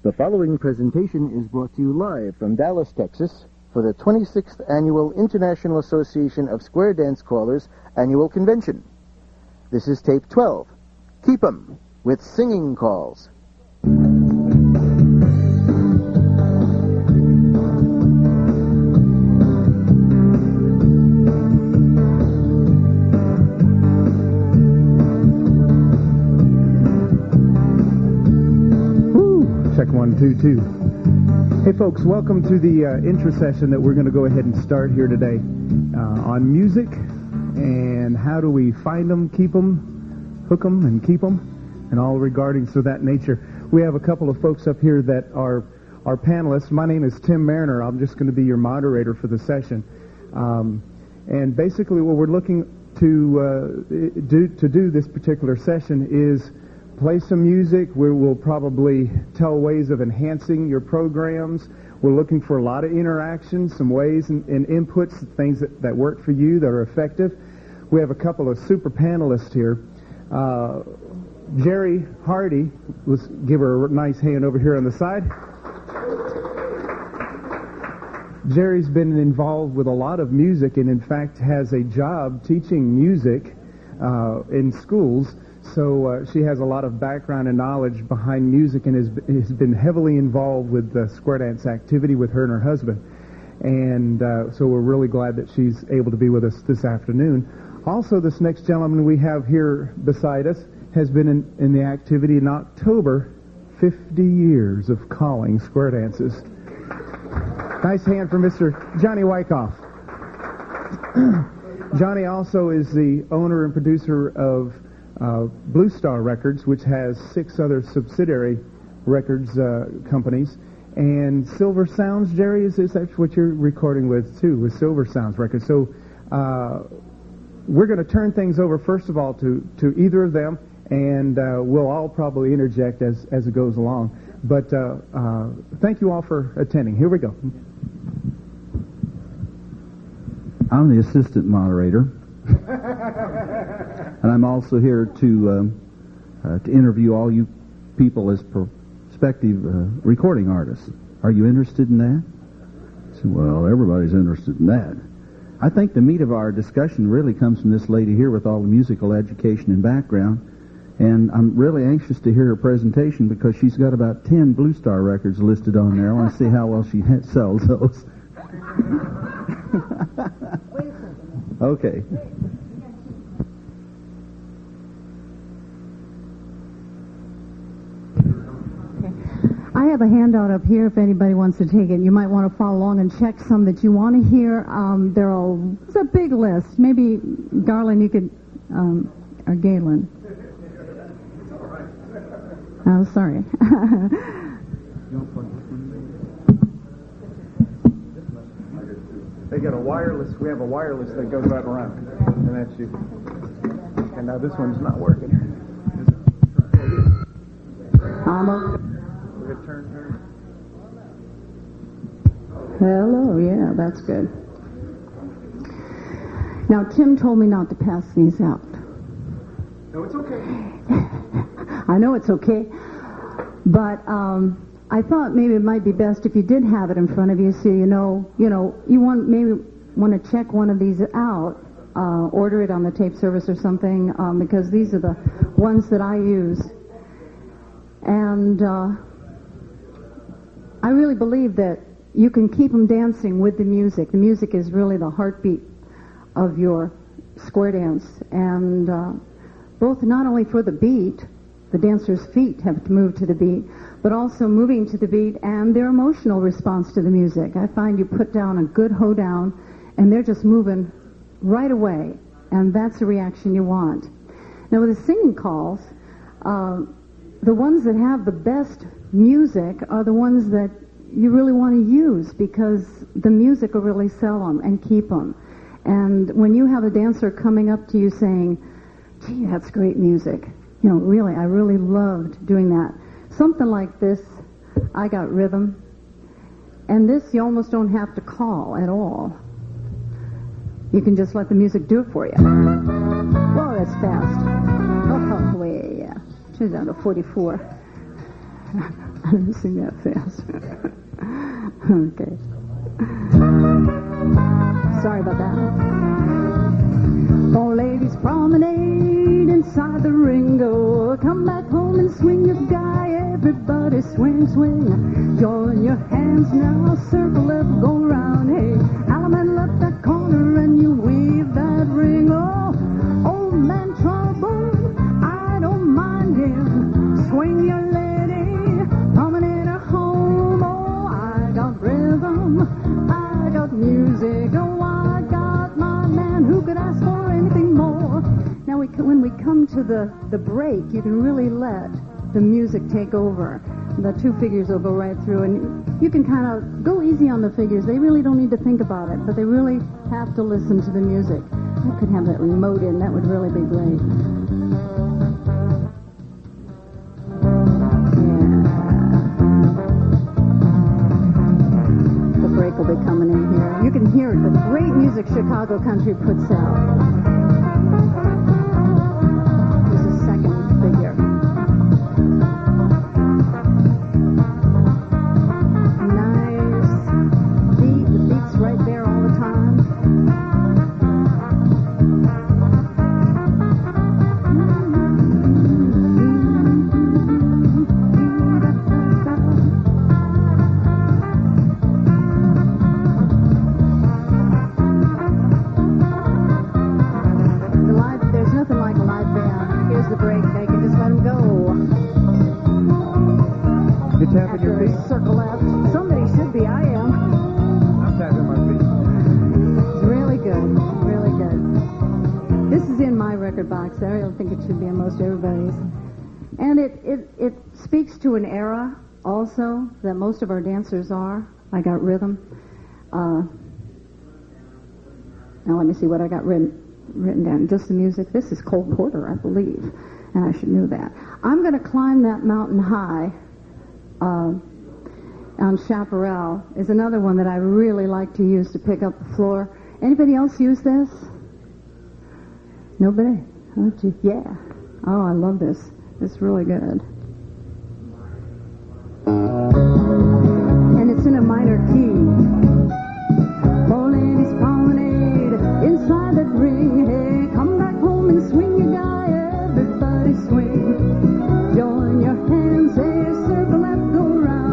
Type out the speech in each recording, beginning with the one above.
The following presentation is brought to you live from Dallas, Texas, for the 26th Annual International Association of Square Dance Callers Annual Convention. This is tape 12, Keep 'em, with singing calls. Check 1, 2, 2. Hey folks, welcome to the intro session that we're going to go ahead and start here today on music and how do we find them, keep them, hook them, and keep them, and all regarding so that nature. We have a couple of folks up here that are panelists. My name is Tim Marriner. I'm just going to be your moderator for the session. And basically what we're looking to do this particular session is play some music. We will probably tell ways of enhancing your programs. We're looking for a lot of interaction, some ways and inputs, things that work for you, that are effective. We have a couple of super panelists here. Gerry Hardy, let's give her a nice hand over here on the side. Gerry's been involved with a lot of music and in fact has a job teaching music in schools. So she has a lot of background and knowledge behind music and has been heavily involved with the square dance activity with her and her husband. And so we're really glad that she's able to be with us this afternoon. Also, this next gentleman we have here beside us has been in the activity in October, 50 years of calling square dances. Nice hand for Mr. Johnny Wycoff. Johnny also is the owner and producer of Blue Star Records, which has 6 other subsidiary records companies, and Silver Sounds. Gerry, is that what you're recording with too, with Silver Sounds Records? So we're going to turn things over first of all to either of them, and we'll all probably interject as it goes along. But thank you all for attending. Here we go. I'm the assistant moderator. And I'm also here to interview all you people as prospective recording artists. Are you interested in that? So, well, everybody's interested in that. I think the meat of our discussion really comes from this lady here with all the musical education and background. And I'm really anxious to hear her presentation because she's got about 10 Blue Star records listed on there. I want to see how well she sells those. Okay. I have a handout up here if anybody wants to take it. You might want to follow along and check some that you want to hear. It's a big list. Maybe, Garland, you could, or Galen. Oh, sorry. They got a wireless, we have a wireless that goes right around, and that's you. And now this one's not working. Turn. Hello, yeah, that's good. Now, Tim told me not to pass these out. No, it's okay. I know it's okay, but I thought maybe it might be best if you did have it in front of you, so you want to check one of these out, order it on the tape service or something, because these are the ones that I use. And I really believe that you can keep them dancing with the music. The music is really the heartbeat of your square dance. And both not only for the beat, the dancer's feet have to move to the beat, but also moving to the beat and their emotional response to the music. I find you put down a good hoedown, and they're just moving right away. And that's the reaction you want. Now with the singing calls, the ones that have the best music are the ones that you really want to use because the music will really sell them and keep them. And when you have a dancer coming up to you saying, gee, that's great music, really, I really loved doing that. Something like this, I got rhythm. And this you almost don't have to call at all. You can just let the music do it for you. Whoa, that's fast. Oh, yeah. Turns down to 44. I didn't sing that fast. Okay. Sorry about that. Four ladies promenade inside the ring. Go, come back home and swing your guy. Everybody swing, swing. Join your hands now, circle up, go round. Hey, Alaman left that corner and you weave that ring. Oh, old man trouble, I don't mind him. Swing your lady, promenade her home. Oh, I got rhythm, I got music. Oh, I got my man. Who could ask for anything more? Now, when we come to the break, you can really let the music take over. The two figures will go right through, and you can kind of go easy on the figures. They really don't need to think about it, but they really have to listen to the music. I could have that remote in. That would really be great. Yeah. The break will be coming in here. You can hear the great music Chicago Country puts out. There's a second figure. Right there all the time. There's nothing like a live band. Here's the break. They can just let them go. You're tapping your feet? Circle left. Somebody should be. I am. Tapping my feet. It's really good, really good. This is in my record box. I don't think it should be in most everybody's. And it speaks to an era also that most of our dancers are. I got rhythm. Now let me see what I got written down. Just the music. This is Cole Porter, I believe, and I should know that. I'm going to climb that mountain high. On Chaparral is another one that I really like to use to pick up the floor. Anybody else use this? Nobody? Oh, gee. Yeah. Oh, I love this. It's really good. And it's in a minor key. Four ladies promenade inside that ring. Hey, come back home and swing your guy. Everybody swing. Join your hands. Hey, circle left, go round.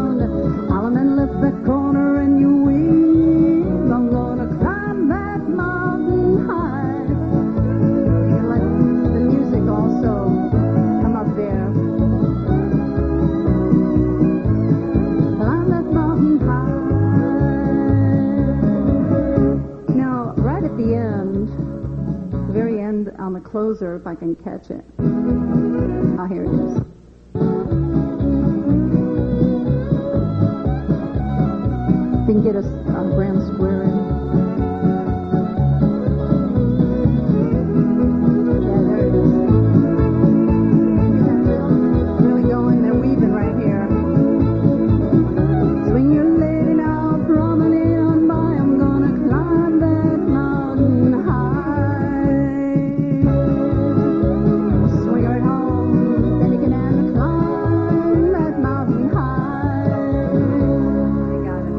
And lift that corner and you weave. I'm gonna climb that mountain high. You can let the music also come up there. Climb that mountain high. Now, right at the end, the very end on the closer, if I can catch it. Ah, here it is. You can get a grand square in. Yeah, there it is. Really going, they're weaving right here. Swing your lady now, promenade on by. I'm gonna climb that mountain high. Swing right home, then you can have to climb that mountain high. You got it.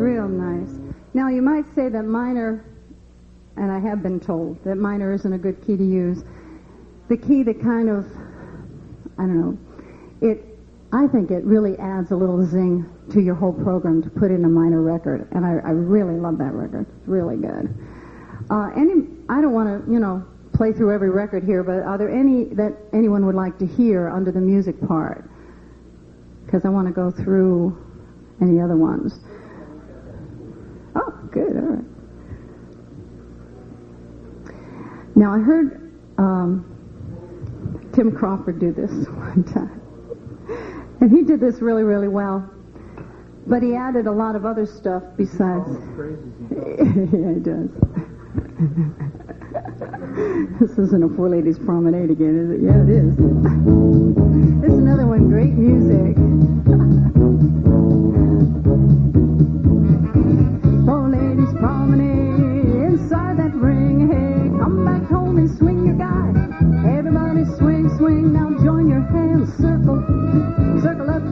Real nice. Now, you might say that minor, and I have been told, that minor isn't a good key to use. The key that kind of, I don't know, I think it really adds a little zing to your whole program to put in a minor record, and I really love that record. It's really good. I don't want to, play through every record here, but are there any that anyone would like to hear under the music part? Because I want to go through any other ones. Oh, good, all right. Now, I heard Tim Crawford do this one time. And he did this really, really well. But he added a lot of other stuff besides. Yeah, he does. This isn't a Four Ladies Promenade again, is it? Yeah, it is. This is another one, great music. Four Ladies Promenade inside that ring. Hey, come back home and swing your guy. Everybody swing, swing. Now join your hands, circle, circle up.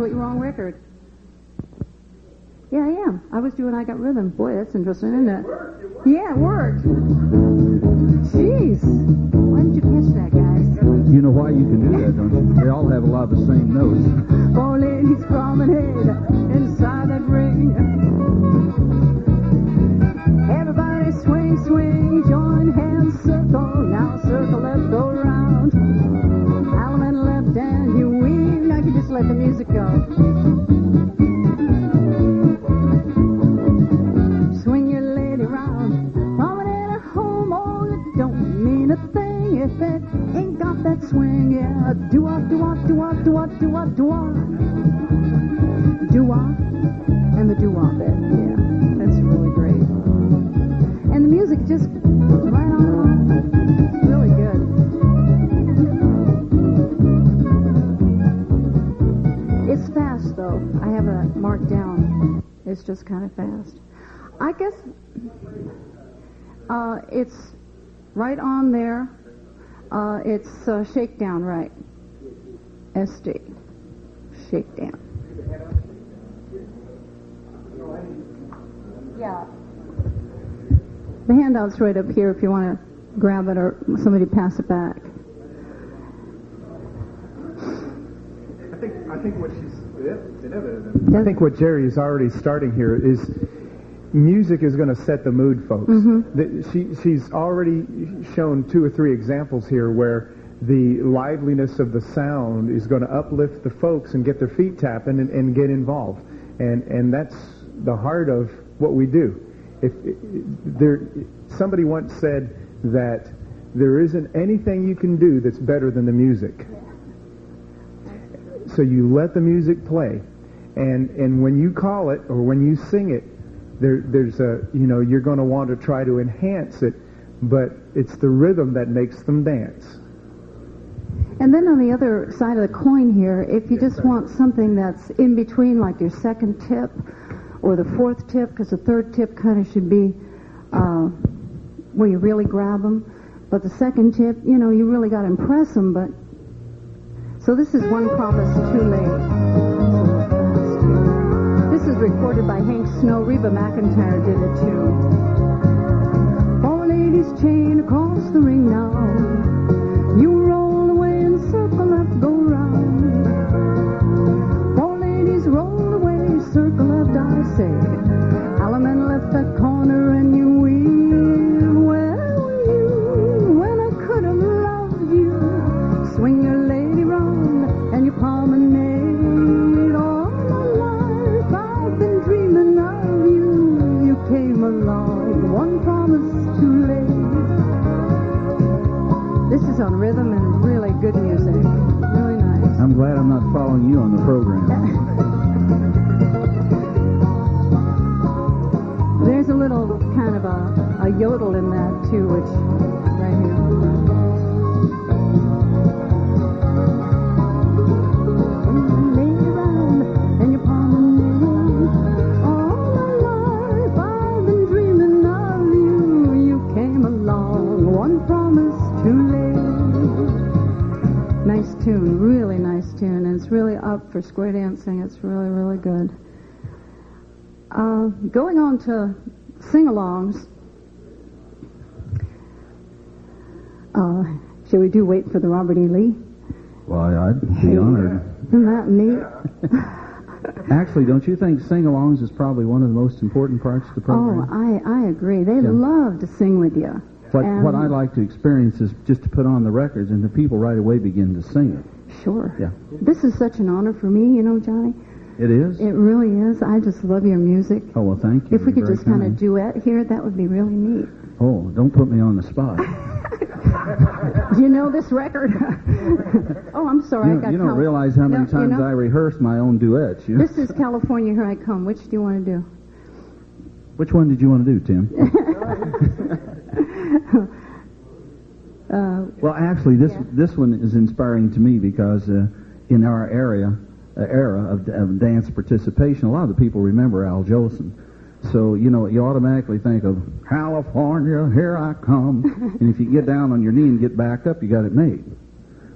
completely wrong record. Yeah, I am. I was doing I Got Rhythm. Boy, that's interesting, isn't it? Yeah, it worked. Jeez. Why didn't you catch that, guys? You know why you can do that, don't you? They all have a lot of the same notes. Four ladies promenade inside that ring. Everybody swing, swing, join hands, circle. Now circle, let's go round. Element left and you weave. Now you just let the music go. Swing your lady round. Promenade at home, oh, it don't mean a thing if it ain't got that swing. Yeah, do-wop, do-wop, do-wop, do-wop, do-wop, do-wop. Do-wop and the do-wop bit. Yeah, that's really great. And the music just right on. It's really good. It's fast, though. I have it marked down. It's just kind of fast. I guess it's right on there. It's shakedown, right? SD. Shakedown. Yeah. The handout's right up here if you want to grab it or somebody pass it back. I think what Gerry is already starting here is music is going to set the mood, folks. Mm-hmm. She's already shown 2 or 3 examples here where the liveliness of the sound is going to uplift the folks and get their feet tapping and get involved. And that's the heart of what we do. Somebody once said that there isn't anything you can do that's better than the music. So you let the music play, and when you call it or when you sing it, there's you're going to want to try to enhance it, but it's the rhythm that makes them dance. And then on the other side of the coin here, if you just want something that's in between, like your second tip or the fourth tip, because the third tip kind of should be where you really grab them, but the second tip, you really got to impress them. But so this is One Promise Too Late. This is recorded by Hank Snow. Reba McEntire did it too. 4 ladies chain across the ring now. You roll away and circle left, go round. 4 ladies roll away, circle left, I say. Alaman left that corner and you weave. Where were you when I could have loved you? Swing your lady round and you promenade. All my life I've been dreaming of you. You came along, one promise too late. This is on rhythm and really good music. Really nice. I'm glad I'm not following you on the program. There's a little kind of a yodel in that too, which right here. Lay around and you promenade. All my life I've been dreaming of you. You came along, one promise too late. Nice tune, really nice tune, and it's really up for square dancing. It's really, really good. Going on to sing-alongs. Shall we do Wait for the Robert E. Lee? Well, I'd be honored. Isn't that neat? Actually, don't you think sing-alongs is probably one of the most important parts of the program? Oh, I agree. They love to sing with you. What I like to experience is just to put on the records and the people right away begin to sing it. Sure. Yeah. This is such an honor for me, Johnny. It is? It really is. I just love your music. Oh, well, thank you. If we could You're just very kind of kind. duet here, that would be really neat. Oh, don't put me on the spot. Do you know this record? Oh, I'm sorry. You don't realize how many times I rehearse my own duets. This is California, Here I Come. Which do you want to do? Which one did you want to do, Tim? Well, actually, this one is inspiring to me because in our era of dance participation, a lot of the people remember Al Jolson. So, you automatically think of California, Here I Come. And if you get down on your knee and get back up, you got it made.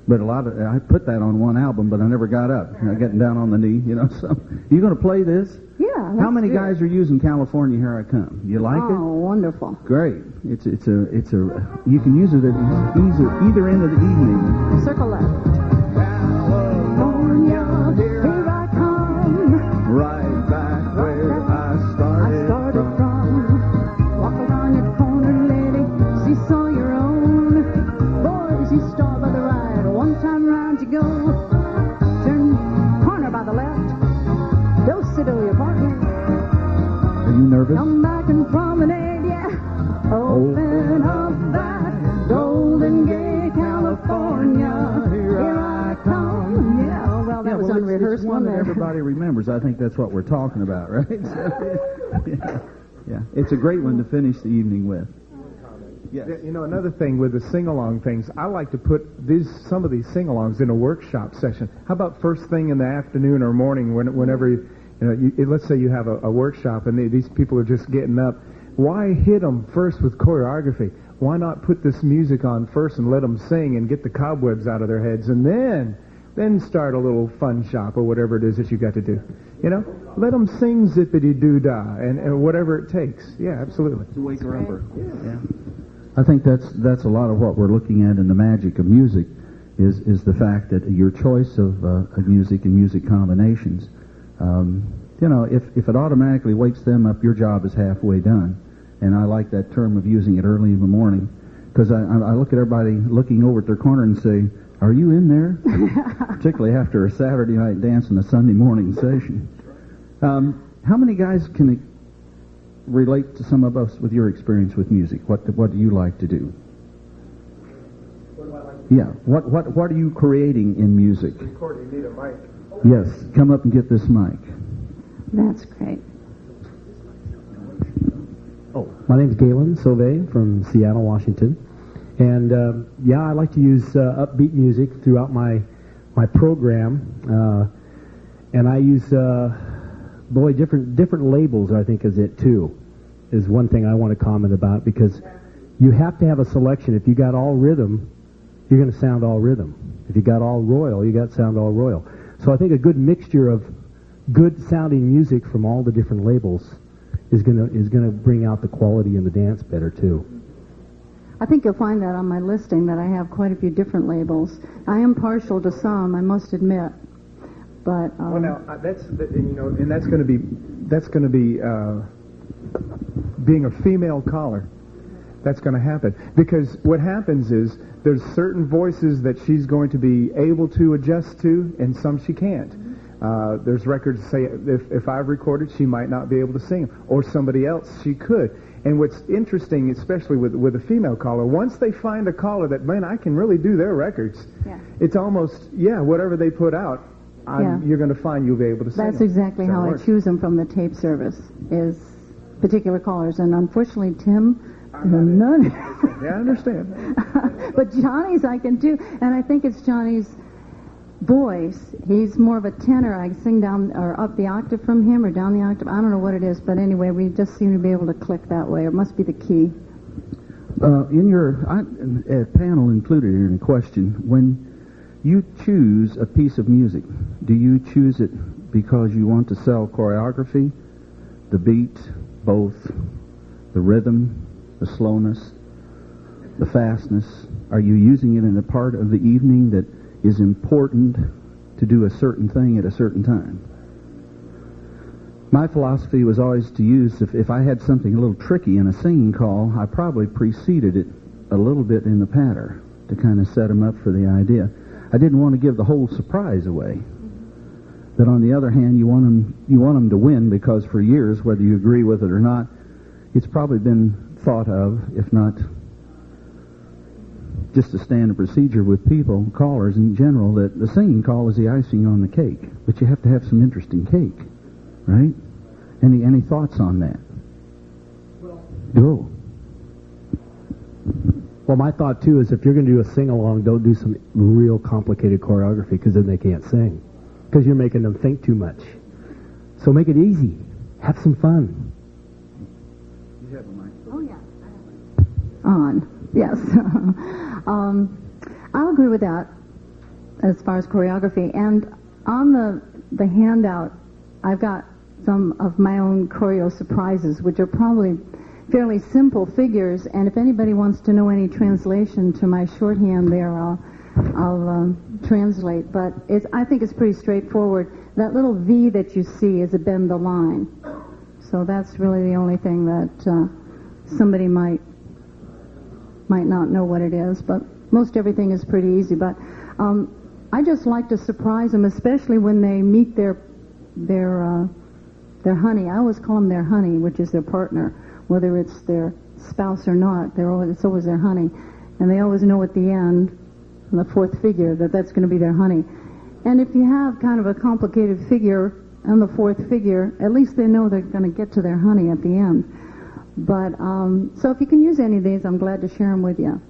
But I put that on one album, but I never got up. Getting down on the knee, So, you going to play this? Yeah. How many guys are using California Here I Come? You like it? Oh, wonderful. Great. You can use it at either end of the evening. Circle left. California, here I come. Right back where I started from. Walk around your corner, lady. See saw your own. Boys, you start by the right. One time round you go. Turn corner by the left. Don't sit over your partner. Are you nervous? Come back and promenade, yeah. Open up that Golden Gate, California. Here I come. Yeah, well, that was unrehearsed, it's one wasn't that it? everybody remembers. I think that's what we're talking about, right? Yeah. It's a great one to finish the evening with. Yes. Another thing with the sing-along things, I like to put some of these sing-alongs in a workshop session. How about first thing in the afternoon or morning, whenever let's say you have a workshop and these people are just getting up. Why hit them first with choreography? Why not put this music on first and let them sing and get the cobwebs out of their heads, and then start a little fun shop or whatever it is that you got to do? Let them sing zippity-doo-dah and whatever it takes. Yeah, absolutely. To wake her up. Yeah. I think that's a lot of what we're looking at in the magic of music is the fact that your choice of music and music combinations, if it automatically wakes them up, your job is halfway done. And I like that term of using it early in the morning, because I look at everybody looking over at their corner and say, are you in there? Particularly after a Saturday night dance and a Sunday morning session. How many guys can relate to some of us with your experience with music? What do you like to do? What do I like? Yeah. What are you creating in music? Courtney, you need a mic. Yes. Come up and get this mic. That's great. Oh, my name's Galen Sauvé from Seattle, Washington. And, I like to use upbeat music throughout my program. And I use, different labels, I think, is it, too, is one thing I want to comment about, because you have to have a selection. If you got all rhythm, you're going to sound all rhythm. If you got all royal, you got to sound all royal. So I think a good mixture of good sounding music from all the different labels is gonna bring out the quality in the dance better too. I think you'll find that on my listing that I have quite a few different labels. I am partial to some, I must admit, but well, now that's going to be being a female caller. That's going to happen, because what happens is there's certain voices that she's going to be able to adjust to, and some she can't. There's records say if I've recorded, she might not be able to sing, or somebody else she could. And what's interesting, especially with a female caller, once they find a caller that, man, I can really do their records, it's almost, whatever they put out, you're going to find you'll be able to sing. That's exactly how I choose them from the tape service, is particular callers. And unfortunately, Tim, none. Yeah, I understand. But Johnny's I can do, and I think it's Johnny's voice. He's more of a tenor. I sing down or up the octave from him or down the octave. I don't know what it is, but anyway, we just seem to be able to click that way. It must be the key. In your panel included here in question, when you choose a piece of music, do you choose it because you want to sell choreography, the beat, both, the rhythm, the slowness, the fastness? Are you using it in a part of the evening that is important to do a certain thing at a certain time? My philosophy was always to use, if I had something a little tricky in a singing call, I probably preceded it a little bit in the patter to kind of set them up for the idea. I didn't want to give the whole surprise away. But on the other hand, you want them to win, because for years, whether you agree with it or not, it's probably been thought of, if not just a standard procedure with people, callers in general, that the singing call is the icing on the cake. But you have to have some interesting cake, right? Any thoughts on that? Go. Well, my thought too is if you're going to do a sing-along, don't do some real complicated choreography, because then they can't sing, because you're making them think too much. So make it easy. Have some fun. You have a mic. Oh, yeah. On. Yes. I'll agree with that. as far as choreography. And on the handout, I've got some of my own choreo surprises, which are probably fairly simple figures. And if anybody wants to know any translation to my shorthand there, I'll translate. But I think it's pretty straightforward. That little V that you see is a bend the line. So that's really the only thing that somebody might not know what it is. But most everything is pretty easy. But I just like to surprise them, especially when they meet their honey. I always call them their honey, which is their partner, whether it's their spouse or not. It's always their honey, and they always know at the end, in the fourth figure, that's going to be their honey. And if you have kind of a complicated figure on the fourth figure, at least they know they're going to get to their honey at the end. But so if you can use any of these, I'm glad to share them with you.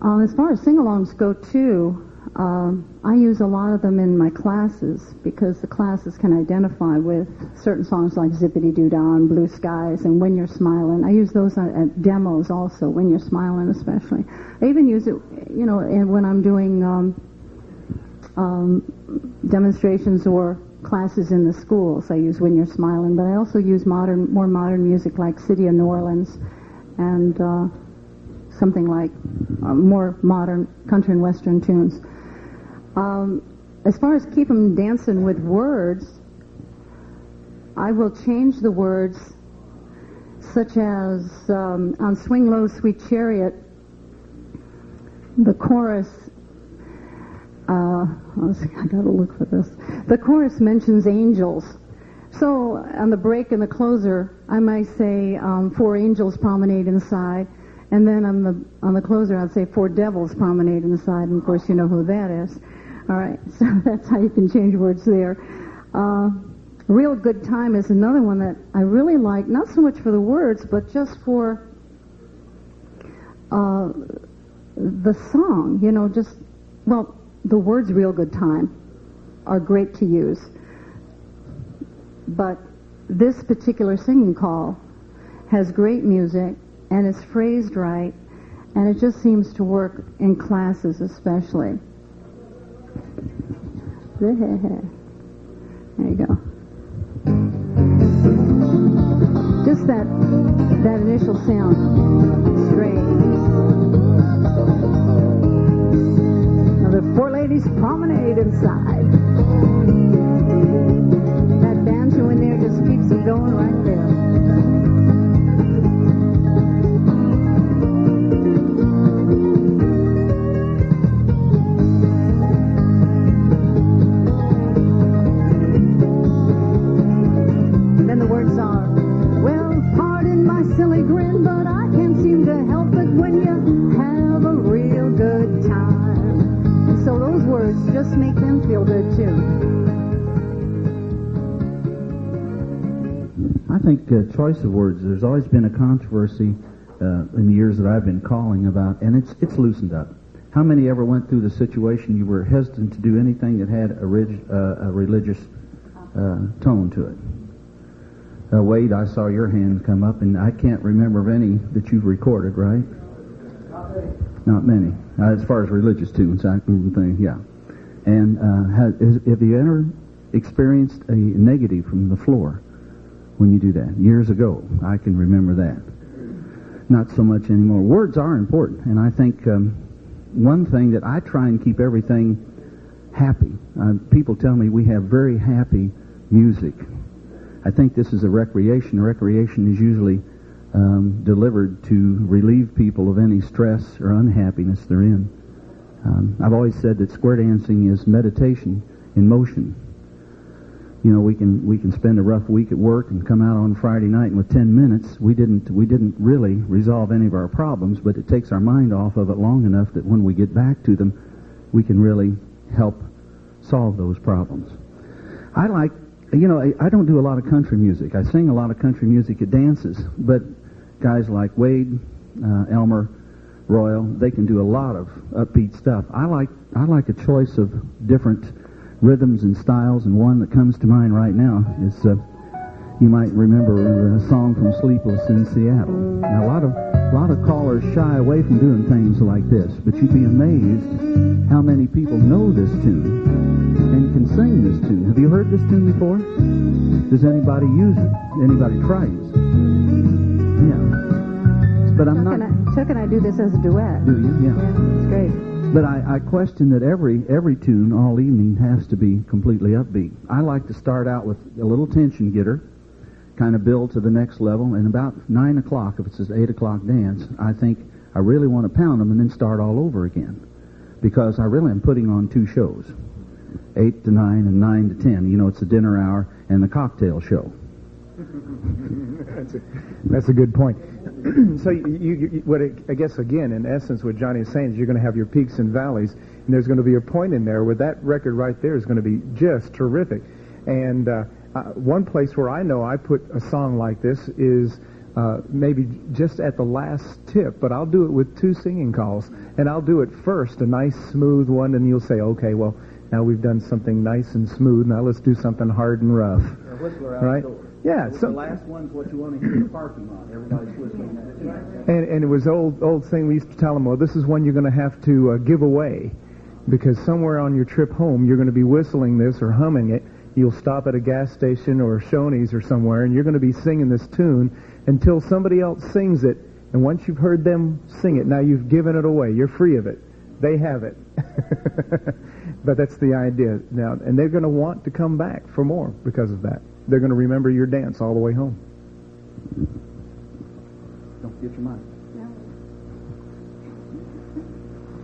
As far as sing-alongs go, too, I use a lot of them in my classes because the classes can identify with certain songs like Zippity-Doo-Dah and Blue Skies and When You're Smiling. I use those at demos also, When You're Smiling especially. I even use it, when I'm doing demonstrations or classes in the schools. I use When You're Smiling, but I also use more modern music like City of New Orleans and something like more modern country and western tunes. As far as keep 'em dancing with words, I will change the words, such as on Swing Low, Sweet Chariot, the chorus, I gotta look for this. The chorus mentions angels. So on the break and the closer, I might say 4 angels promenade inside. And then on the closer, I'd say 4 devils promenade inside, and of course you know who that is. All right, so that's how you can change words there. Real Good Time is another one that I really like, not so much for the words, but just for the song. The words Real Good Time are great to use. But this particular singing call has great music, and it's phrased right, and it just seems to work in classes especially. There you go. Just that initial sound, straight. Now the 4 ladies promenade inside. That banjo in there just keeps it going right there. Make them feel good too. I think choice of words, there's always been a controversy in the years that I've been calling about, and it's loosened up. How many ever went through the situation you were hesitant to do anything that had a religious tone to it? Wade, I saw your hand come up, and I can't remember of any that you've recorded, right? Not many. As far as religious tunes, I think, yeah. And have you ever experienced a negative from the floor when you do that? Years ago, I can remember that. Not so much anymore. Words are important, and I think one thing that I try and keep everything happy. People tell me we have very happy music. I think this is a recreation. Recreation is usually delivered to relieve people of any stress or unhappiness they're in. I've always said that square dancing is meditation in motion. We can spend a rough week at work and come out on Friday night, and with 10 minutes, we didn't really resolve any of our problems, but it takes our mind off of it long enough that when we get back to them, we can really help solve those problems. I don't do a lot of country music. I sing a lot of country music at dances, but guys like Wade, Elmer, Royal, they can do a lot of upbeat stuff. I like a choice of different rhythms and styles, and one that comes to mind right now is you might remember a song from Sleepless in Seattle. Now, a lot of callers shy away from doing things like this, but you'd be amazed how many people know this tune and can sing this tune. Have you heard this tune before? Does anybody use it? Anybody try it? Yeah. But I'm Chuck and I do this as a duet. Do you? Yeah. Yeah, it's great. But I question that every tune all evening has to be completely upbeat. I like to start out with a little tension getter, kind of build to the next level, and about 9 o'clock, if it's an 8 o'clock dance, I think I really want to pound them and then start all over again. Because I really am putting on 2 shows, 8 to 9 and 9 to 10. You know, it's the dinner hour and the cocktail show. That's a good point. So I guess, again, in essence, what Johnny is saying is you're going to have your peaks and valleys, and there's going to be a point in there where that record right there is going to be just terrific. And one place where I know I put a song like this is maybe just at the last tip, but I'll do it with 2 singing calls, and I'll do it first, a nice smooth one, and you'll say, okay, well, now we've done something nice and smooth, now let's do something hard and rough. Right? Yeah. So the last one's what you want to hear in the parking lot. Everybody's whistling that too. And it was old thing we used to tell them, well, this is one you're going to have to give away, because somewhere on your trip home you're going to be whistling this or humming it. You'll stop at a gas station or Shoney's or somewhere, and you're going to be singing this tune until somebody else sings it. And once you've heard them sing it, now you've given it away. You're free of it. They have it. But that's the idea now, and they're going to want to come back for more because of that. They're going to remember your dance all the way home. Don't forget your mic.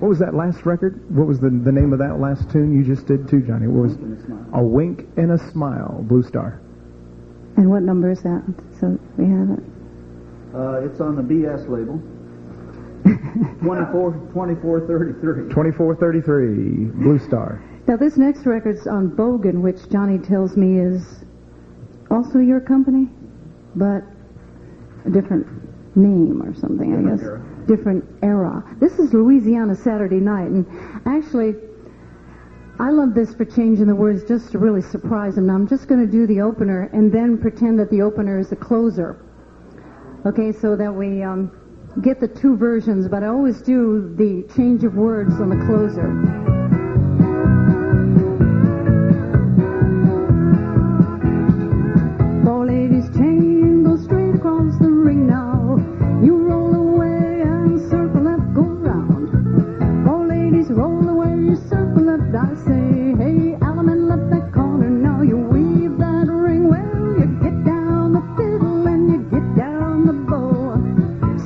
What was that last record? What was the name of that last tune you just did too, Johnny? What was A Wink and a Smile, Blue Star. And what number is that? So we have it. It's on the BS label. 2433. 2433, Blue Star. Now this next record's on Bogan, which Johnny tells me is also your company, but a different name or something, I guess. Different era. This is Louisiana Saturday Night, and actually I love this for changing the words just to really surprise them. Now I'm just going to do the opener and then pretend that the opener is the closer. Okay, so that we get the 2 versions, but I always do the change of words on the closer. Four ladies chain go straight across the ring now. You roll away and circle left, go round. Four ladies roll away, you circle left, I say, hey, Alaman left that corner, now you weave that ring. Well, you get down the fiddle and you get down the bow.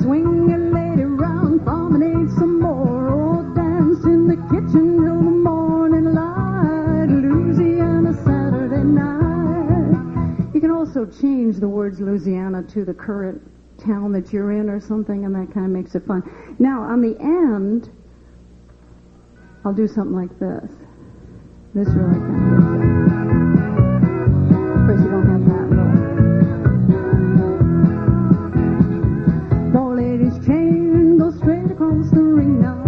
Swing your lady round, promenade some more. Oh, dance in the kitchen till the morning light. Louisiana Saturday night. You can also change the words Louisiana to the current town that you're in or something, and that kind of makes it fun. Now, on the end, I'll do something like this. This really kind of gets it. Of course, you don't have that though. Four ladies chain, go straight across the ring now.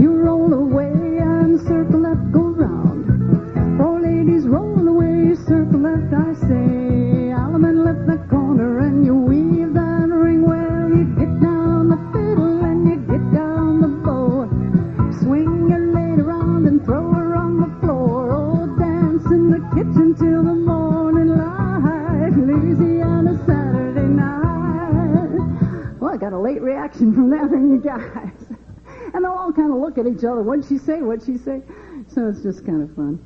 You roll away and circle left, go round. Four ladies roll away, circle left, I say. Alaman left that corner and you weave that ring. Well, you get down the fiddle and you get down the bow. Swing your lady around and throw her on the floor. Oh, dance in the kitchen till the morning light. Louisiana Saturday night. Well, I got a late reaction from that from you guys. And they'll all kind of look at each other. What'd she say? What'd she say? So it's just kind of fun.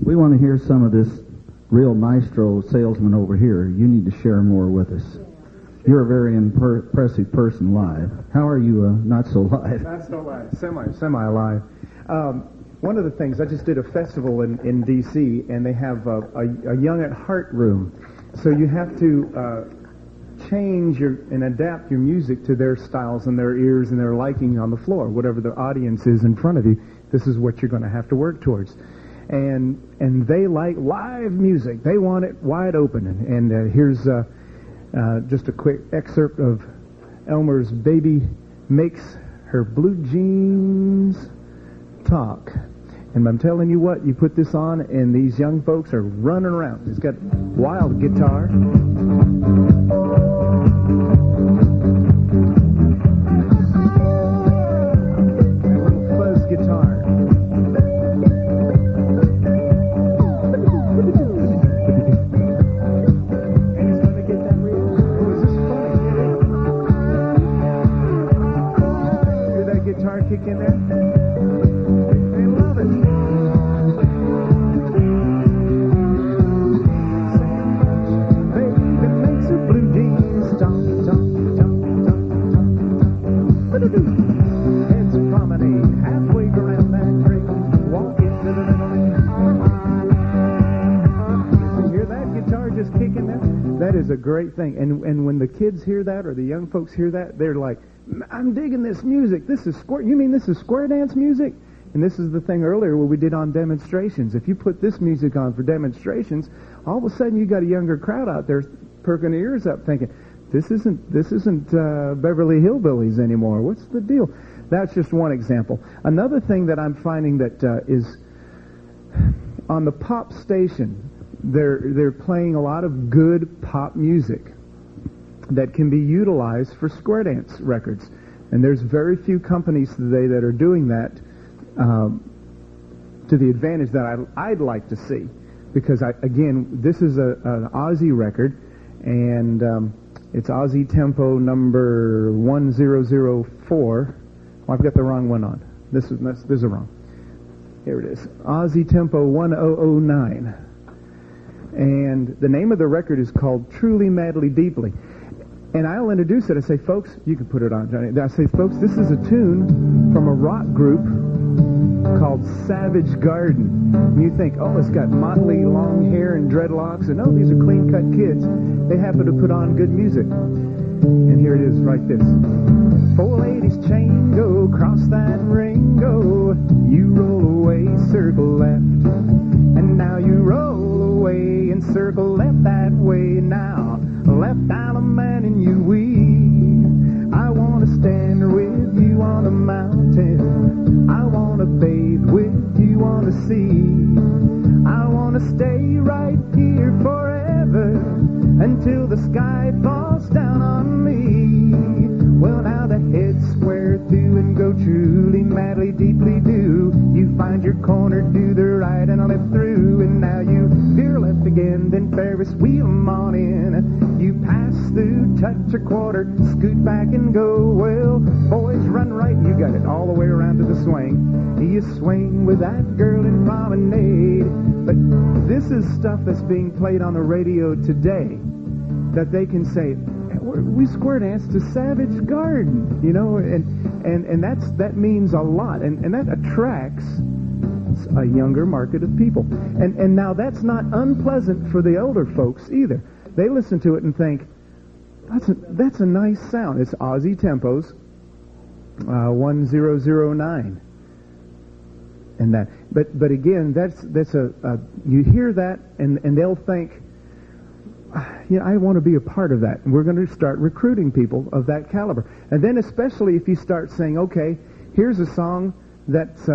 We want to hear some of this real maestro salesman over here. You need to share more with us. You're a very impressive person live. How are you not so live? Not so live. Semi-live. One of the things, I just did a festival in D.C., and they have a Young at Heart room. So you have to change and adapt your music to their styles and their ears and their liking on the floor. Whatever the audience is in front of you, this is what you're going to have to work towards. And they like live music. They want it wide open. And here's just a quick excerpt of Elmer's Baby Makes Her Blue Jeans Talk. And I'm telling you what, you put this on and these young folks are running around. It's got wild guitar. guitar kick in there? They love it. Baby makes her blue jeans jump, jump, jump, jump, jump. Heads a promenade, halfway around that train, walk into the middle lane. You hear that guitar just kicking there? That is a great thing. And when the kids hear that, or the young folks hear that, they're like, I'm digging this music. This is square. You mean this is square dance music? And this is the thing earlier where we did on demonstrations. If you put this music on for demonstrations, all of a sudden you got a younger crowd out there perking their ears up thinking, this isn't Beverly Hillbillies anymore. What's the deal? That's just one example. Another thing that I'm finding that is on the pop station, they're playing a lot of good pop music that can be utilized for square dance records. And there's very few companies today that are doing that to the advantage that I'd like to see. Because, again, this is an Aussie record, and it's Aussie Tempo number 1004. Oh, I've got the wrong one on. This is wrong. Here it is. Aussie Tempo 1009. And the name of the record is called Truly, Madly, Deeply. And I'll introduce it. I say, folks, you can put it on, Johnny. I say, folks, this is a tune from a rock group called Savage Garden. And you think, oh, it's got motley long hair and dreadlocks, and oh, these are clean-cut kids. They happen to put on good music. And here it is, right this. 4 ladies chain, go, cross that ring, go. You roll away, circle left. And now you roll away and circle left that way now. Left Allemande and you weave. I want to stand with you on the mountain. I want to bathe with you on the sea. I want to stay right here forever until the sky falls down on me. Well, now the heads square through and go truly, madly, deeply do. You find your corner, do the right and left through, and now you veer left again, then Ferris wheel 'em on in. You pass through, touch a quarter, scoot back and go. Well, boys, run right, you got it all the way around to the swing. You swing with that girl in Promenade. But this is stuff that's being played on the radio today that they can say, we square dance to Savage Garden, you know, and that means a lot, and that attracts a younger market of people. And now that's not unpleasant for the older folks either. They listen to it and think, that's a nice sound. It's Aussie Tempos 1009. And that, but again, that's a you hear that and they'll think, yeah, I want to be a part of that. And we're going to start recruiting people of that caliber. And then especially if you start saying, okay, here's a song that's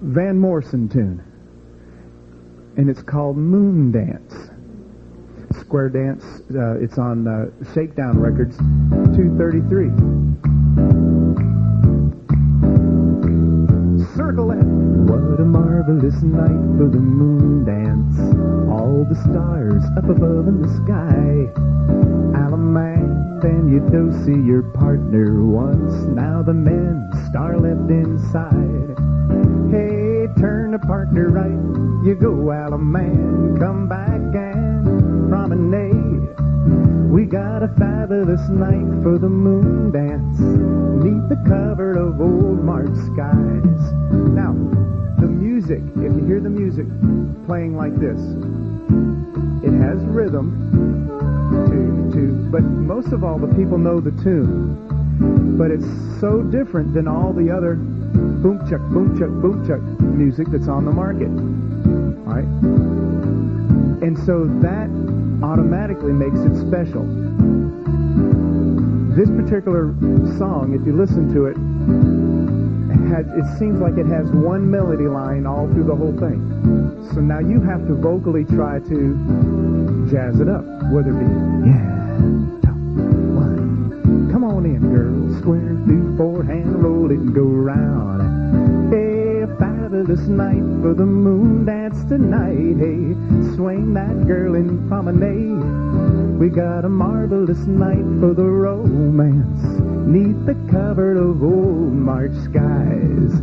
Van Morrison tune. And it's called Moon Dance. Square Dance, it's on Shakedown Records, 233. Circle it. What a marvelous night for the moon dance. All the stars up above in the sky. Allemande, and you don't see your partner once. Now the men star left inside. Hey, turn the partner right. You go, Allemande. Come back and promenade. We got a fabulous night for the moon dance. Neath the cover of old March skies. Now, the music, if you hear the music playing like this, it has rhythm, but most of all, the people know the tune. But it's so different than all the other boom chuck, boom chuck, boom chuck music that's on the market. All right? And so that automatically makes it special. This particular song, if you listen to it, it seems like it has one melody line all through the whole thing. So now you have to vocally try to jazz it up, whether it be, yeah, one, come on in, girl, square through forehand, roll it and go round. Hey, a fabulous night for the moon dance tonight. Hey, swing that girl in Promenade. We got a marvelous night for the romance. neath the cover of old March skies.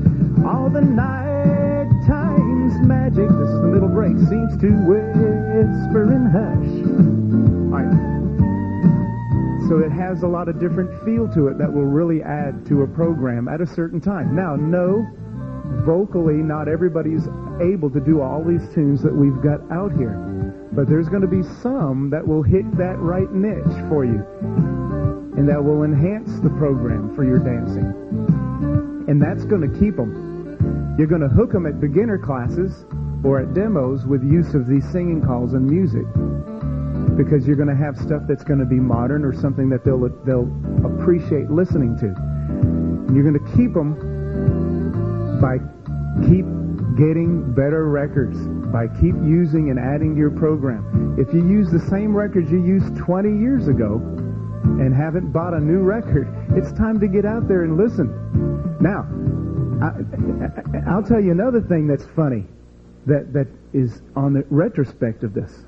All the night time's magic, this is the middle break, seems to whisper and hush. All right. So it has a lot of different feel to it that will really add to a program at a certain time. Now, no, vocally, not everybody's able to do all these tunes that we've got out here. But there's going to be some that will hit that right niche for you. And that will enhance the program for your dancing. And that's going to keep them. You're going to hook them at beginner classes or at demos with use of these singing calls and music. Because you're going to have stuff that's going to be modern or something that they'll appreciate listening to. And you're going to keep them by keep getting better records, by keep using and adding to your program. If you use the same records you used 20 years ago and haven't bought a new record, it's time to get out there and listen. Now, I'll tell you another thing that's funny that is on the retrospect of this.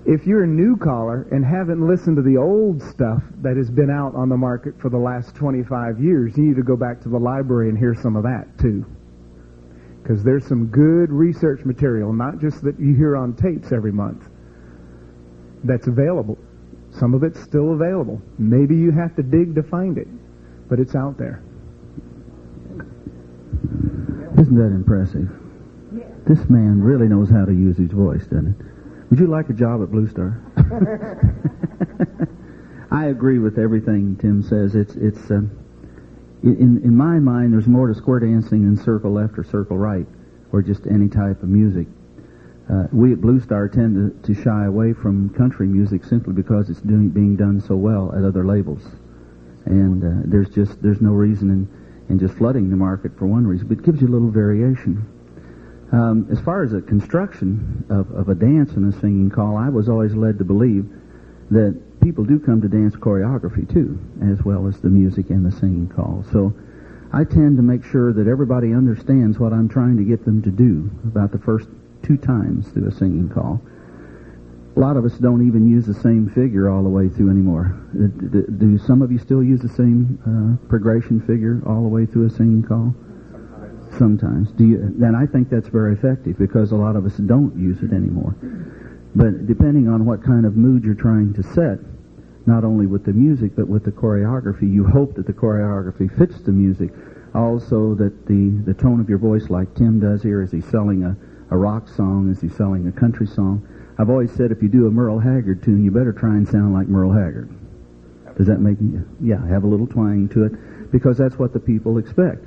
If you're a new caller and haven't listened to the old stuff that has been out on the market for the last 25 years, you need to go back to the library and hear some of that, too. Because there's some good research material, not just that you hear on tapes every month, that's available. Some of it's still available. Maybe you have to dig to find it, but it's out there. Isn't that impressive? Yeah. This man really knows how to use his voice, doesn't he? Would you like a job at Blue Star? I agree with everything Tim says. It's in my mind, there's more to square dancing than circle left or circle right, or just any type of music. We at Blue Star tend to shy away from country music simply because it's being done so well at other labels, and there's no reason in just flooding the market for one reason, but it gives you a little variation. As far as the construction of a dance and a singing call, I was always led to believe that people do come to dance choreography too, as well as the music and the singing call. So I tend to make sure that everybody understands what I'm trying to get them to do about the first 2 times through a singing call. A lot of us don't even use the same figure all the way through anymore. Do some of you still use the same progression figure all the way through a singing call? Sometimes. Then I think that's very effective because a lot of us don't use it anymore. But depending on what kind of mood you're trying to set, not only with the music but with the choreography, you hope that the choreography fits the music. Also that the tone of your voice, like Tim does here, is he selling a rock song, is he selling a country song? I've always said if you do a Merle Haggard tune, you better try and sound like Merle Haggard. Does that make you? Yeah, have a little twang to it because that's what the people expect.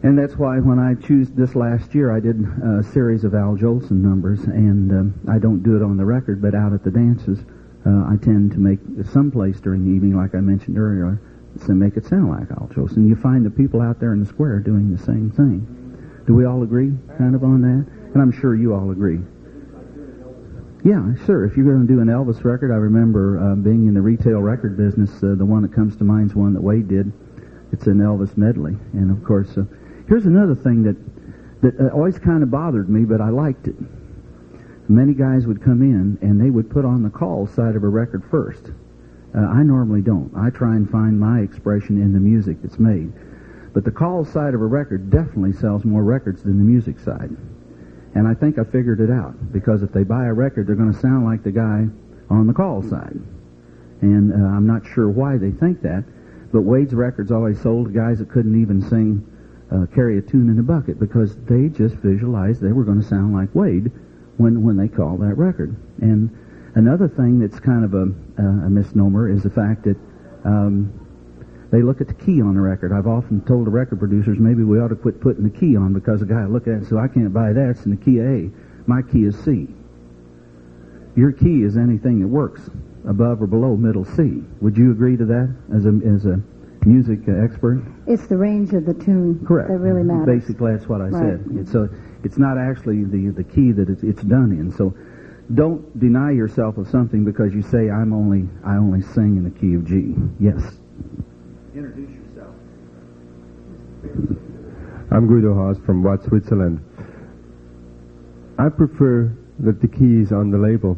And that's why when I chose this last year, I did a series of Al Jolson numbers, and I don't do it on the record, but out at the dances, I tend to make someplace during the evening, like I mentioned earlier, to make it sound like Al Jolson. You find the people out there in the square doing the same thing. Do we all agree kind of on that? And I'm sure you all agree. Yeah, sure. If you're going to do an Elvis record, I remember being in the retail record business, the one that comes to mind is one that Wade did. It's an Elvis medley. And, of course, here's another thing that always kind of bothered me, but I liked it. Many guys would come in, and they would put on the call side of a record first. I normally don't. I try and find my expression in the music that's made. But the call side of a record definitely sells more records than the music side. And I think I figured it out, because if they buy a record, they're going to sound like the guy on the call side. And I'm not sure why they think that, but Wade's records always sold to guys that couldn't even sing, carry a tune in a bucket, because they just visualized they were going to sound like Wade when they called that record. And another thing that's kind of a misnomer is the fact that they look at the key on the record. I've often told the record producers maybe we ought to quit putting the key on, because the guy will look at it and say, I can't buy that, it's in the key of A. My key is C. Your key is anything that works above or below middle C. Would you agree to that as a music expert? It's the range of the tune. Correct. That really matters. Basically, that's what I said. So it's not actually the key that it's done in. So don't deny yourself of something because you say I only sing in the key of G. Yes. Introduce yourself. I'm Guido Haas from Watt, Switzerland. I prefer that the key is on the label.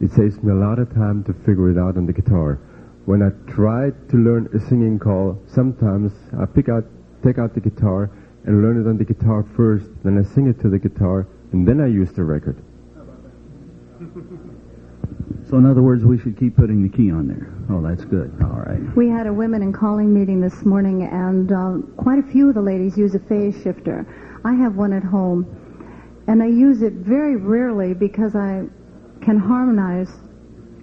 It saves me a lot of time to figure it out on the guitar. when I try to learn a singing call, sometimes I take out the guitar and learn it on the guitar first, then I sing it to the guitar, and then I use the record. So in other words, we should keep putting the key on there. Oh, that's good. All right. We had a women in calling meeting this morning, and quite a few of the ladies use a phase shifter. I have one at home, and I use it very rarely because I can harmonize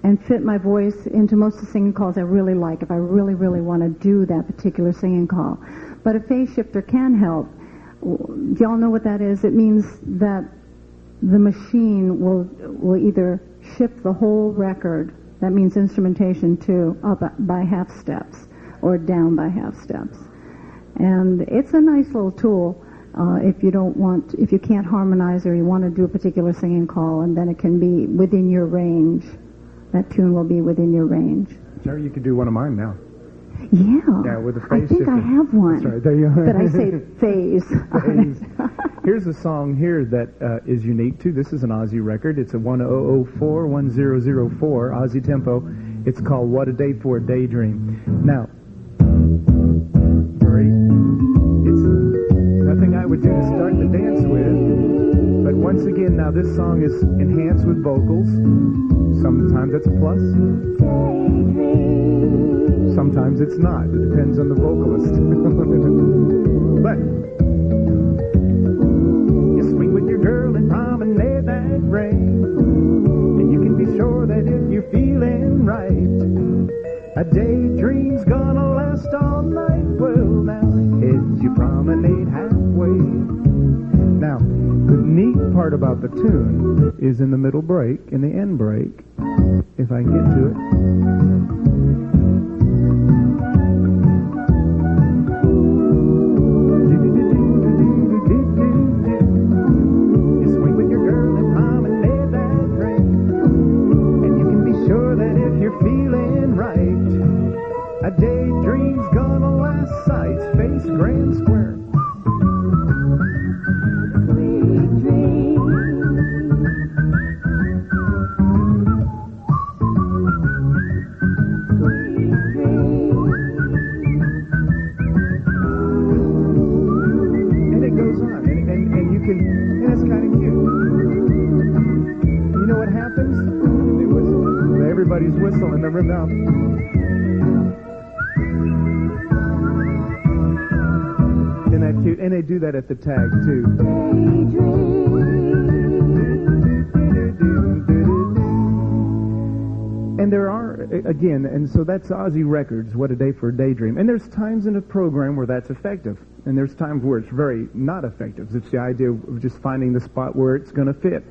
and fit my voice into most of the singing calls I really like, if I really, really want to do that particular singing call. But a phase shifter can help. Do y'all know what that is? It means that the machine will either shift the whole record, that means instrumentation too, up by half steps or down by half steps. And it's a nice little tool if you can't harmonize or you want to do a particular singing call, and then it can be within your range. That tune will be within your range. Jerry, you could do one of mine now. Yeah, with a I phase think shifter. I have one. That's right. There you are. But I say phase. Phase. Here's a song here that is unique too. This is an Aussie record. It's a 1004, 1004 Aussie tempo. It's called What a Day For Daydream. Now, it's nothing I would do to start the dance with, but once again, now this song is enhanced with vocals. Sometimes it's a plus. Sometimes it's not. It depends on the vocalist. But you swing with your girl and promenade that rain, and you can be sure that if you're feeling right, a daydream's gonna last all night. Well, now heads you promenade halfway. Now, the neat part about the tune is in the middle break, in the end break, if I can get to it. A daydream's gonna last sights, face grand square. And it goes on, and you can, and it's kind of cute. You know what happens? It was everybody's whistling the rhythm. Cute. And they do that at the tag too. And there are, again, and so that's Aussie Records, What a Day for a Daydream. And there's times in a program where that's effective, and there's times where it's very not effective. It's the idea of just finding the spot where it's going to fit.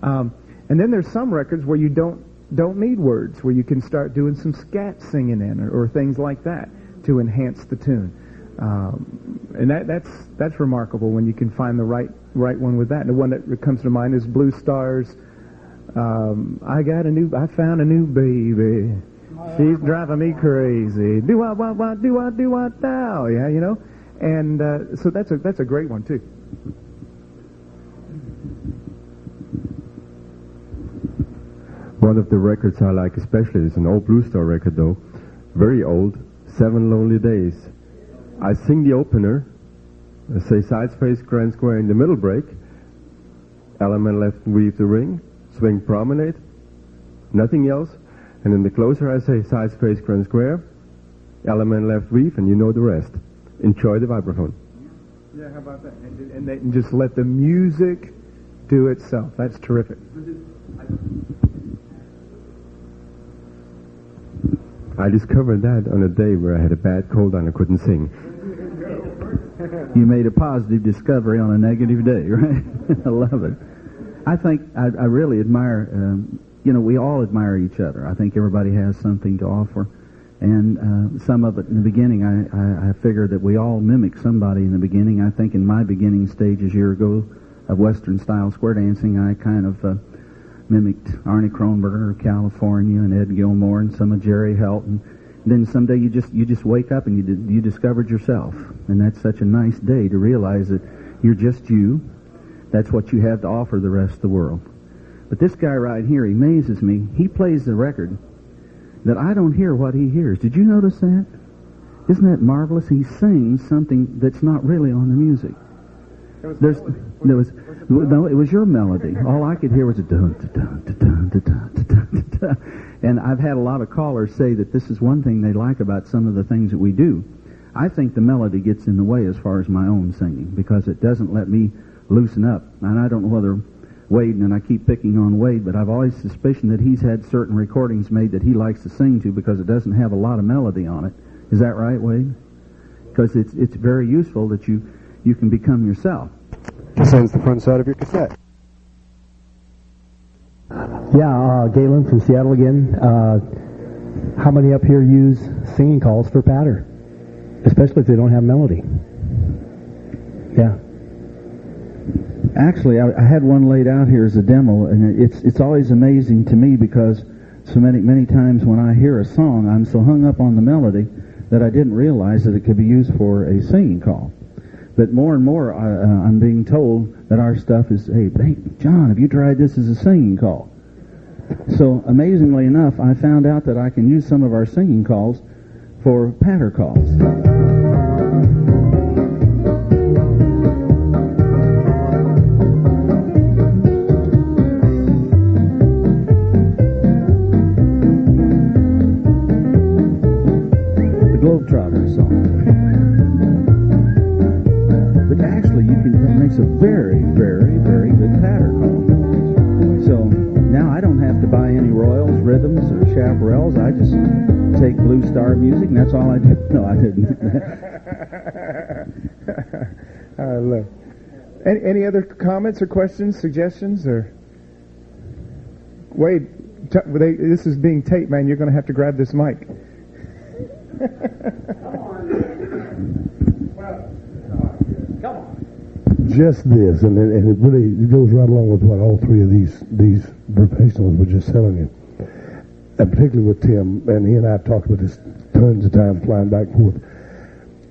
And then there's some records where you don't need words, where you can start doing some scat singing in or things like that to enhance the tune. And that's remarkable when you can find the right one with that. And the one that comes to mind is Blue Stars. I found a new baby. She's driving me crazy. Do I now? Yeah, you know. And so that's a great one too. One of the records I like especially is an old Blue Star record, though, very old, 7 Lonely Days. I sing the opener, I say side space grand square in the middle break, element left weave the ring, swing promenade, nothing else, and in the closer I say side space grand square, element left weave, and you know the rest. Enjoy the vibraphone. Yeah, how about that? And just let the music do itself. That's terrific. I discovered that on a day where I had a bad cold and I couldn't sing. You made a positive discovery on a negative day, right? I love it. I think I really admire, we all admire each other. I think everybody has something to offer. And some of it in the beginning, I figure that we all mimic somebody in the beginning. I think in my beginning stages a year ago of Western-style square dancing, I kind of mimicked Arnie Kronberger of California and Ed Gilmore and some of Gerry Helton. Then someday you just wake up and you discovered yourself, and that's such a nice day to realize that you're just you. That's what you have to offer the rest of the world. But this guy right here, he amazes me. He plays the record, that I don't hear what he hears. Did you notice that? Isn't that marvelous? He sings something that's not really on the music. No, it was your melody. All I could hear was a dun dun dun dun dun dun dun dun. And I've had a lot of callers say that this is one thing they like about some of the things that we do. I think the melody gets in the way as far as my own singing because it doesn't let me loosen up. And I don't know whether Wade, and I keep picking on Wade, but I've always suspicioned that he's had certain recordings made that he likes to sing to because it doesn't have a lot of melody on it. Is that right, Wade? Because it's very useful that you can become yourself. Just ends the front side of your cassette. Yeah, Galen from Seattle again. How many up here use singing calls for patter? Especially if they don't have melody. Yeah. Actually, I had one laid out here as a demo, and it's always amazing to me because so many times when I hear a song, I'm so hung up on the melody that I didn't realize that it could be used for a singing call. But more and more, I'm being told that our stuff is, hey, John, have you tried this as a singing call? So, amazingly enough, I found out that I can use some of our singing calls for patter calls. The Globetrotter song. But actually, that makes a very, very, very good patter call. So, now I don't have to buy any royals, rhythms, or chaparrals. I just take Blue Star music, and that's all I do. No, I didn't. I love it. Any other comments or questions, suggestions, or Wade? This is being taped, man. You're going to have to grab this mic. Come on. Just this, and it really goes right along with what all three of these professionals were just telling you, and particularly with Tim, and he and I have talked about this tons of times, flying back and forth.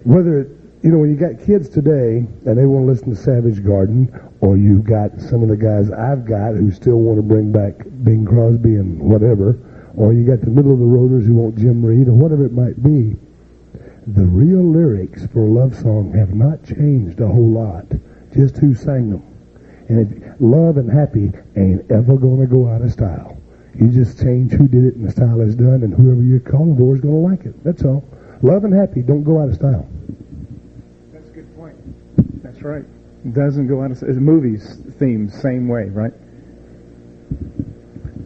Whether, when you got kids today and they want to listen to Savage Garden, or you've got some of the guys I've got who still want to bring back Bing Crosby and whatever, or you got the middle of the roaders who want Jim Reed, or whatever it might be, the real lyrics for a love song have not changed a whole lot. Just who sang them. And love and happy ain't ever going to go out of style. You just change who did it and the style is done, and whoever you're calling for is going to like it. That's all. Love and happy don't go out of style. That's a good point. That's right. It doesn't go out of style. Movies themes, same way, right?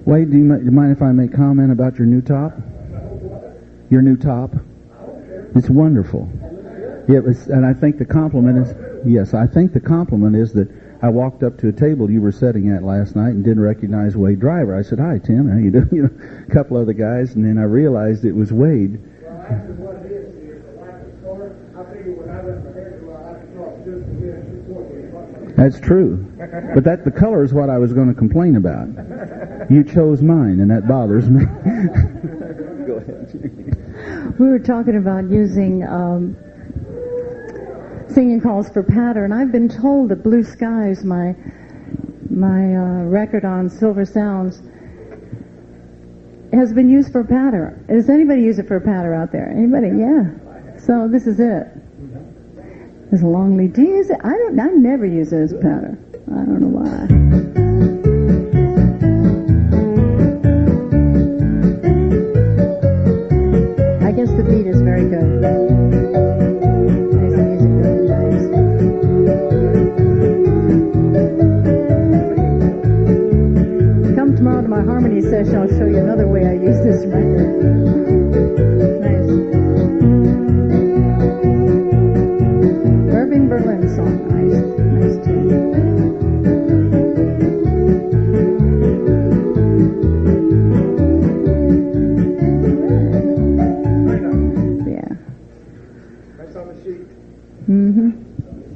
Wade, do you mind if I make comment about your new top? Your new top? It's wonderful. Yeah, and I think the compliment is, yes, I think the compliment is that I walked up to a table you were sitting at last night and didn't recognize Wade Driver. I said, "Hi, Tim, how you doing?" A couple other guys, and then I realized it was Wade. Well, actually what it is the lack of color. I figured when I let my hair go out, I could talk just a bit. That's true. But the color is what I was going to complain about. You chose mine, and that bothers me. Go ahead. We were talking about using singing calls for patter, and I've been told that Blue Skies, my record on Silver Sounds, has been used for patter. Does anybody use it for patter out there? Anybody? Yeah. So this is it. There's a long lead. Do you use it? I never use it as patter. I don't know why. I guess the beat is very good. Nice music, really nice. Come tomorrow to my harmony session. I'll show you another way I use this record. Nice. Irving Berlin song. Nice tune.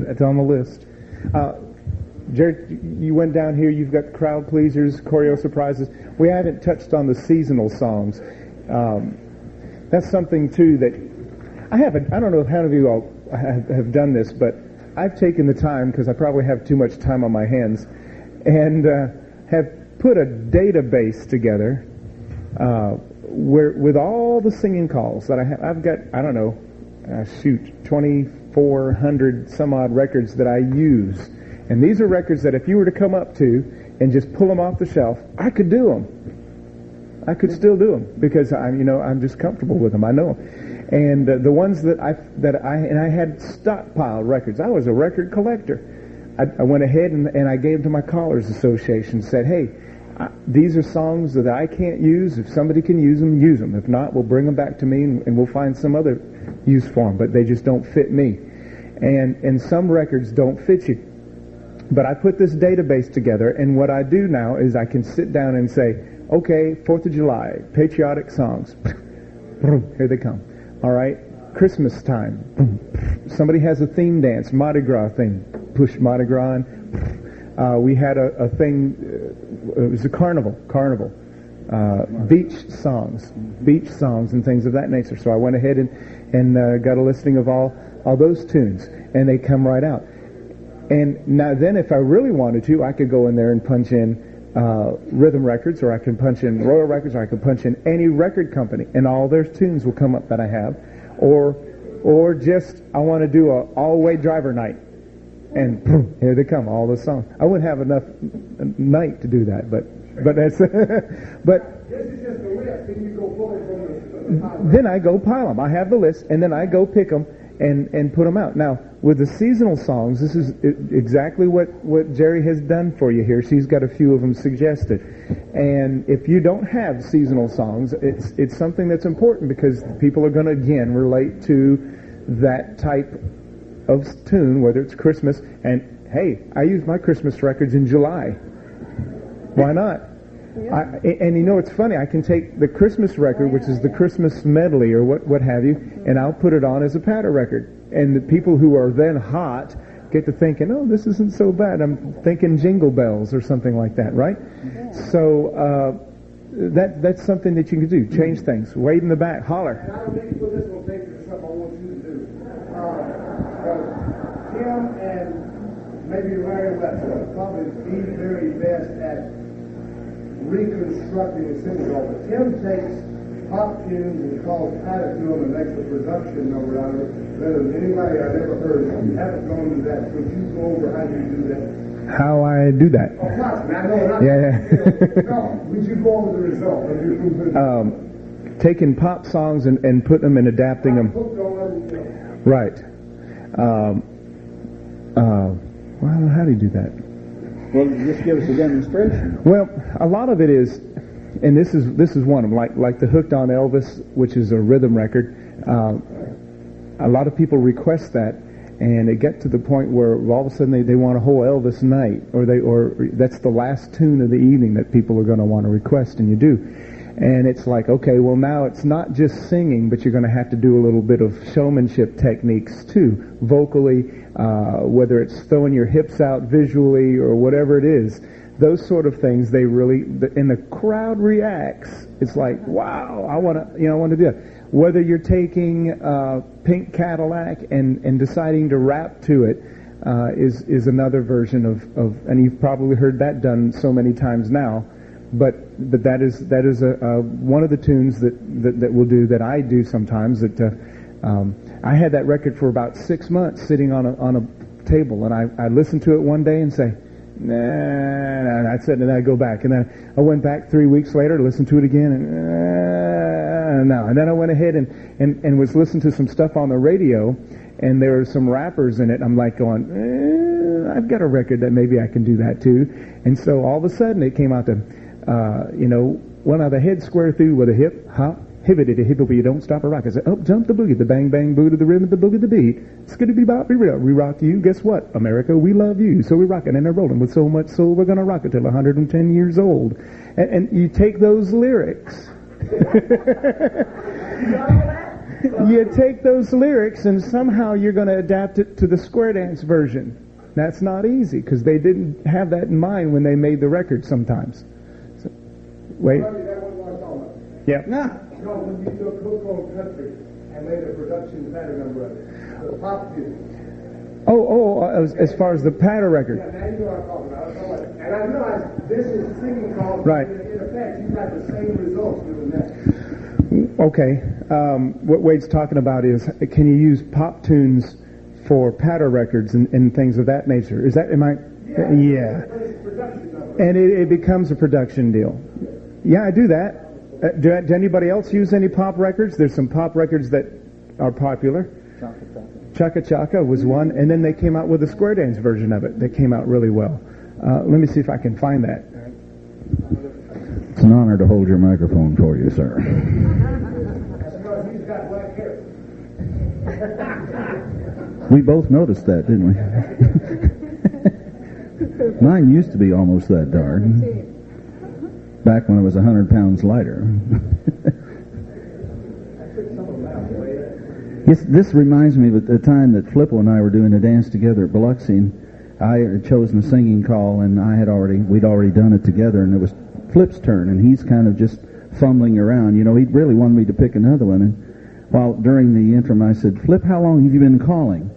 It's on the list. Gerry, you went down here. You've got crowd pleasers, choreo surprises. We haven't touched on the seasonal songs. That's something too that I haven't. I don't know if how many of you all have done this, but I've taken the time because I probably have too much time on my hands, and have put a database together where with all the singing calls that I have, I've got, I don't know, 2,400 some odd records that I use. And these are records that if you were to come up to and just pull them off the shelf, I could do them. I could still do them because I'm just comfortable with them. I know them. And the ones that I had stockpiled records. I was a record collector. I went ahead and I gave to my Callers Association. Said, hey, these are songs that I can't use. If somebody can use them, use them. If not, we'll bring them back to me and we'll find some other use for them. But they just don't fit me. And some records don't fit you. But I put this database together, and what I do now is I can sit down and say, okay, 4th of July, patriotic songs. Here they come. All right, Christmas time. Somebody has a theme dance, Mardi Gras thing. Push Mardi Gras in. We had a thing, it was a carnival. Beach songs and things of that nature. So I went ahead and got a listing of all those tunes, and they come right out. And now then, if I really wanted to, I could go in there and punch in rhythm records, or I can punch in Royal Records, or I can punch in any record company, and all their tunes will come up that I have. Or just, I want to do a all-way driver night. And here they come, all the songs. I wouldn't have enough night to do that, but that's but This is just a list, then you go pull it from the pile. then I go pile them. I have the list, and then I go pick them and put them out. Now, with the seasonal songs, this is exactly what Gerry has done for you here. She's got a few of them suggested. And if you don't have seasonal songs, it's something that's important because people are going to, again, relate to that type of tune, whether it's Christmas. And, hey, I use my Christmas records in July. Why not? And you know, it's funny, I can take the Christmas record, which is the Christmas medley or what have you, and I'll put it on as a patter record. And the people who are then hot get to thinking, oh, this isn't so bad. I'm thinking Jingle Bells or something like that, right? Yeah. So that's something that you can do. Change things. Wait in the back. Holler. And I don't think you put this on paper, it's something I want you to do. Tim and maybe Larry West are probably the very best at reconstructing a single song. But Tim takes pop tunes and calls patter to them and makes a production number out of it better than anybody I've ever heard. If you haven't gone to that, could you go over how you do that? How I do that? Oh, trust me, I know. Yeah. No, would you go over the result? Taking pop songs and putting them and adapting them. Right. Well, how do you do that? Well, just give us a demonstration. Well, a lot of it is, and this is one of them, like the Hooked on Elvis, which is a rhythm record. A lot of people request that, and it get to the point where all of a sudden they want a whole Elvis night, or that's the last tune of the evening that people are going to want to request, and you do. And it's like, okay, well now it's not just singing, but you're going to have to do a little bit of showmanship techniques too, vocally, whether it's throwing your hips out visually or whatever it is. Those sort of things, and the crowd reacts. It's like, wow, I want to do that. Whether you're taking Pink Cadillac and deciding to rap to it is another version of, and you've probably heard that done so many times now. But that is one of the tunes that we'll do, that I do sometimes. That I had that record for about 6 months sitting on a table, and I listened to it one day and say, nah, and I said, and then I go back, and then I went back 3 weeks later to listen to it again, and no, and then I went ahead and was listening to some stuff on the radio, and there were some rappers in it. I'm like going, I've got a record that maybe I can do that too, and so all of a sudden it came out to. One of the head square through with a hip hop, hibbity to hippity, you don't stop a rock. I said, up jump the boogie, the bang bang boo to the rhythm, the boogie the beat. Skiddity bop, we rock you. Guess what? America, we love you. So we rock it, and they're rolling with so much soul, we're gonna rock it till 110 years old. And you take those lyrics. You take those lyrics, and somehow you're going to adapt it to the square dance version. That's not easy because they didn't have that in mind when they made the record sometimes. Wait. Yeah. No, when you took Hook on Country and made a production pattern number of it, the pop music. As far as the patter record. Yeah, now you know what I'm talking about. And I realize this is singing calls. Right. In effect, you got the same results doing that. Okay. What Wade's talking about is, can you use pop tunes for patter records and things of that nature? Is that, am I? Yeah. And it becomes a production deal. Yeah, I do that. Do anybody else use any pop records? There's some pop records that are popular. Chaka Chaka was one, and then they came out with a square dance version of it that came out really well. Let me see if I can find that. It's an honor to hold your microphone for you, sir. We both noticed that, didn't we? Mine used to be almost that dark. Back when it was 100 pounds lighter. This reminds me of the time that Flippo and I were doing a dance together at Biloxi, and I had chosen a singing call, and we'd already done it together, and it was Flip's turn, and he's kind of just fumbling around. You know, he really wanted me to pick another one, and while during the interim I said, "Flip, how long have you been calling?"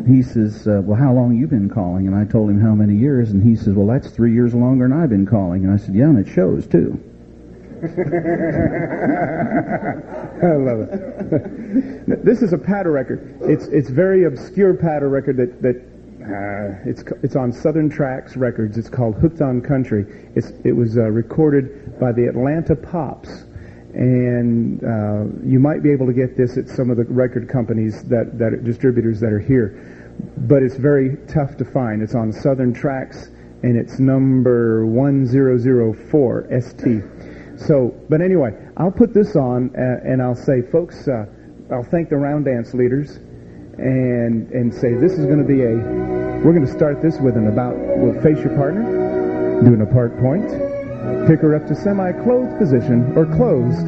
He says, "Well, how long have you been calling?" And I told him how many years, and he says, "Well, that's 3 years longer than I've been calling." And I said, "Yeah, and it shows, too." I love it. This is a patter record. It's very obscure patter record that it's on Southern Tracks Records. It's called Hooked on Country. It was recorded by the Atlanta Pops, and you might be able to get this at some of the record companies that distributors that are here, but it's very tough to find. It's on Southern Tracks, and it's number 1004 ST. So, but anyway, I'll put this on, and I'll say, folks, I'll thank the round dance leaders, and say this is going to be we're going to start this with we'll face your partner, do an apart point, pick her up to semi-clothed position, or closed,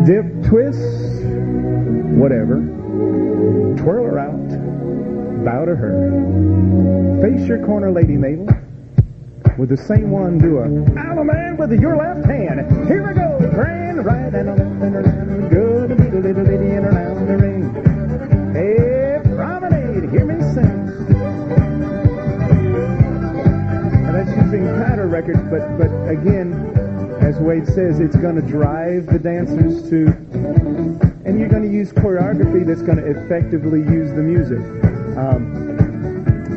dip, twist, whatever, twirl her out, bow to her, face your corner, Lady Mabel. With the same one, do I'm a man with your left hand. Here we go. Grand right and a left and around. Good little lady and around the ring. Hey, Promenade, hear me sing. And that's using patter records, but again, as Wade says, it's going to drive the dancers to, and you're going to use choreography that's going to effectively use the music.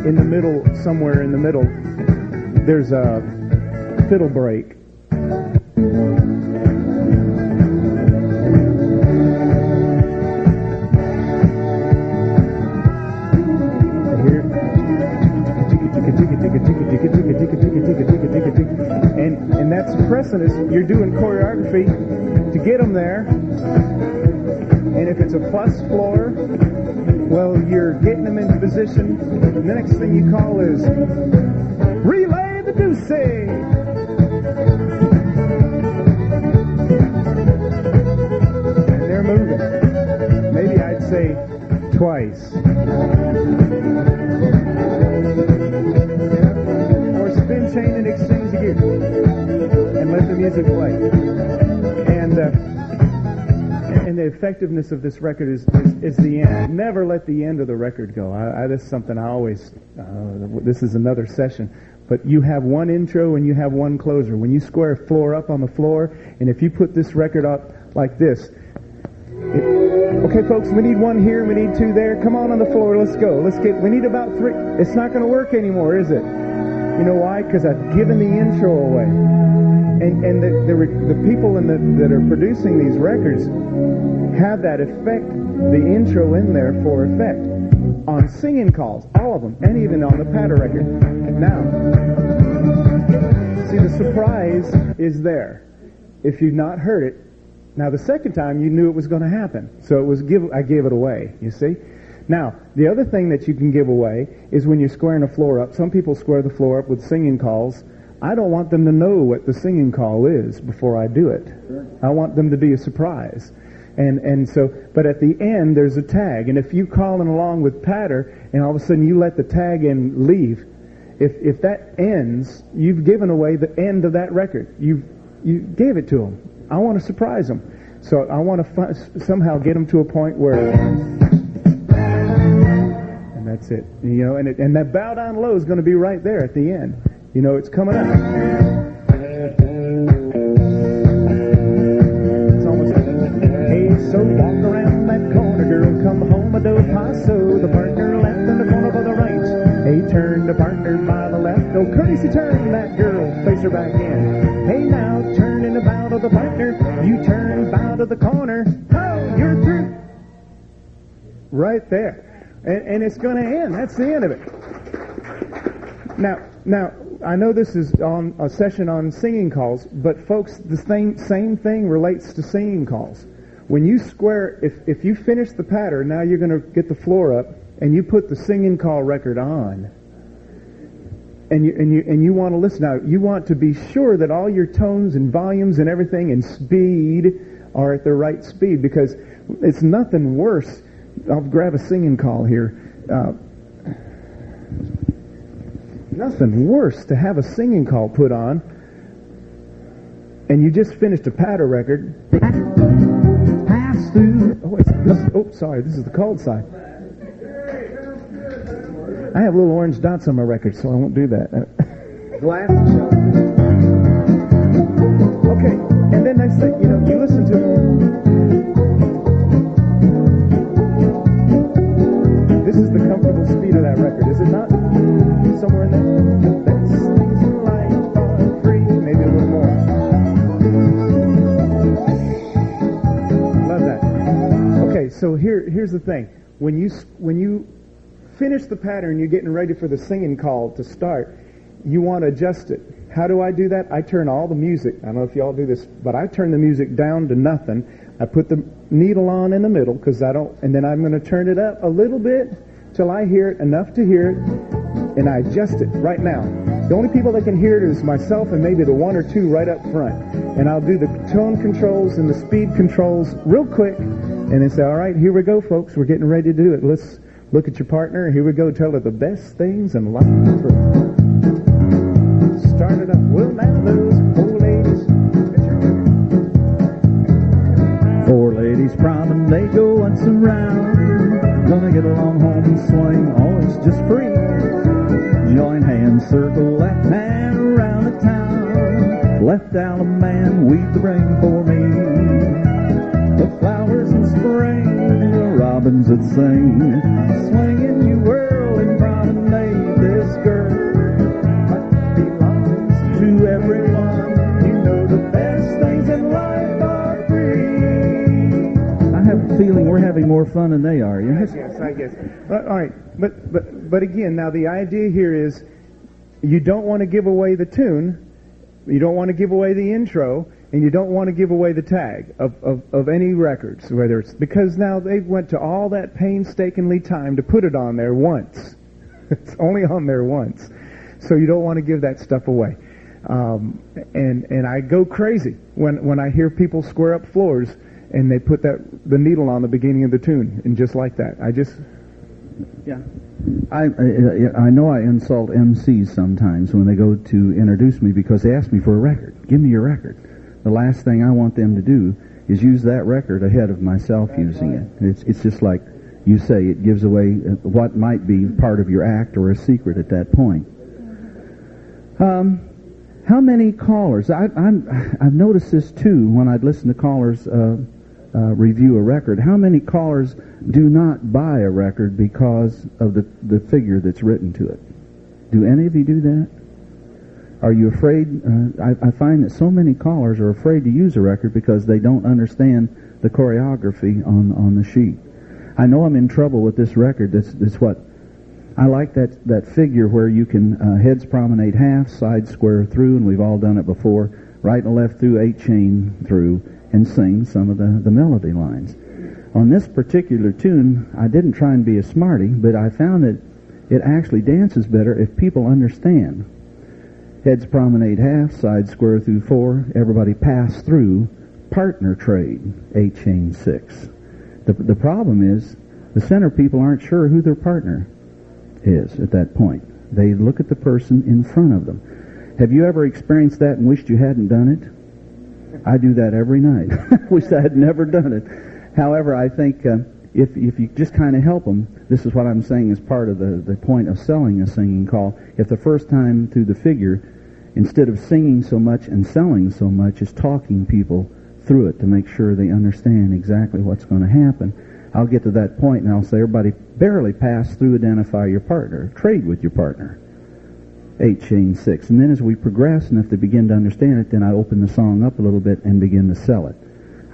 In the middle, somewhere in the middle, there's a fiddle break. Here. And that's pressing us. You're doing choreography to get them there. And if it's a plus floor, well, you're getting them into position. And the next thing you call is relay the deuce. And they're moving. Maybe I'd say twice. Or spin chain and exchange gear. And let the music play. And the effectiveness of this record is the end. Never let the end of the record go. That's something I always, this is another session, but you have one intro and you have one closer. When you square a floor up on the floor, and if you put this record up like this, okay folks, we need one here, we need two there, come on the floor, let's go. We need about three. It's not going to work anymore, is it? You know why? Because I've given the intro away. And the people that are producing these records have that effect, the intro in there for effect, on singing calls, all of them, and even on the patter record. Now, see, the surprise is there. If you've not heard it, now the second time you knew it was going to happen, so I gave it away, you see? Now, the other thing that you can give away is when you're squaring a floor up. Some people square the floor up with singing calls. I don't want them to know what the singing call is before I do it. Sure. I want them to be a surprise. And so, but at the end, there's a tag. And if you calling along with patter, and all of a sudden you let the tag in leave, if that ends, you've given away the end of that record. You gave it to them. I want to surprise them. So I want to somehow get them to a point where, and that's it. You know, and that bow down low is going to be right there at the end. You know, it's coming up. It's almost paso, the partner left in the corner by the right. Hey, turn the partner by the left. Oh, courtesy turn that girl, face her back in. Hey, now, turn in the bow to the partner. You turn bow to the corner. Oh, you're through. Right there. And it's going to end. That's the end of it. Now, I know this is on a session on singing calls, but folks, the same thing relates to singing calls. When you square, if you finish the pattern, now you're going to get the floor up, and you put the singing call record on, and you want to listen. Now, you want to be sure that all your tones and volumes and everything and speed are at the right speed, because it's nothing worse. I'll grab a singing call here. Nothing worse to have a singing call put on, and you just finished a patter record. Pass through. Sorry, this is the cold side. I have little orange dots on my record, so I won't do that. Glass shot. Okay, and then next thing, you listen to it. This is the comfortable speed of that record, is it not? Somewhere in there. The best things in life are free. Maybe a little more. Love that. Okay, so here's the thing. When you finish the pattern, you're getting ready for the singing call to start, you want to adjust it. How do I do that? I turn all the music. I don't know if you all do this, but I turn the music down to nothing. I put the needle on in the middle and then I'm going to turn it up a little bit till I hear it enough to hear it, and I adjust it right now. The only people that can hear it is myself and maybe the one or two right up front. And I'll do the tone controls and the speed controls real quick, and then say, all right, here we go, folks. We're getting ready to do it. Let's look at your partner. Here we go. Tell her the best things in life are true. Start it up. Well, now those four ladies. Four ladies promenade, go once around. Gonna get along home and swing, oh, it's just free. Join hands, circle left hand around the town. Left out a man, weed the rain for me. The flowers in spring, the robins that sing. Swinging you whirl and promenade, this girl belongs to everyone. You know the best things in life are free. I have a feeling we're having more fun than they are. Yes, I guess. All right, but again, now the idea here is you don't want to give away the tune, you don't want to give away the intro, and you don't want to give away the tag of any records, whether it's because now they went to all that painstakingly time to put it on there once. It's only on there once, so you don't want to give that stuff away. And I go crazy when I hear people square up floors and they put the needle on the beginning of the tune, and just like that, I know I insult MCs sometimes when they go to introduce me because they ask me for a record. Give me your record. The last thing I want them to do is use that record ahead of myself using it. It's just like you say, it gives away what might be part of your act or a secret at that point. How many callers? I've noticed this too when I'd listen to callers review a record. How many callers do not buy a record because of the figure that's written to it? Do any of you do that? Are you afraid? I find that so many callers are afraid to use a record because they don't understand the choreography on the sheet. I know I'm in trouble with this record. That's what I like, that figure where you can heads promenade half, side square through, and we've all done it before, right and left through, 8-chain through, and sing some of the melody lines. On this particular tune, I didn't try and be a smarty, but I found that it actually dances better if people understand. Heads promenade half, side square through 4, everybody pass through, partner trade, 8-chain 6. The problem is the center people aren't sure who their partner is at that point. They look at the person in front of them. Have you ever experienced that and wished you hadn't done it? I do that every night. Wish I had never done it. However, I think if you just kind of help them, this is what I'm saying is part of the point of selling a singing call. If the first time through the figure, instead of singing so much and selling so much, is talking people through it to make sure they understand exactly what's going to happen. I'll get to that point and I'll say, everybody barely pass through, identify your partner, trade with your partner. 8 chain 6. And then as we progress and if they begin to understand it, then I open the song up a little bit and begin to sell it.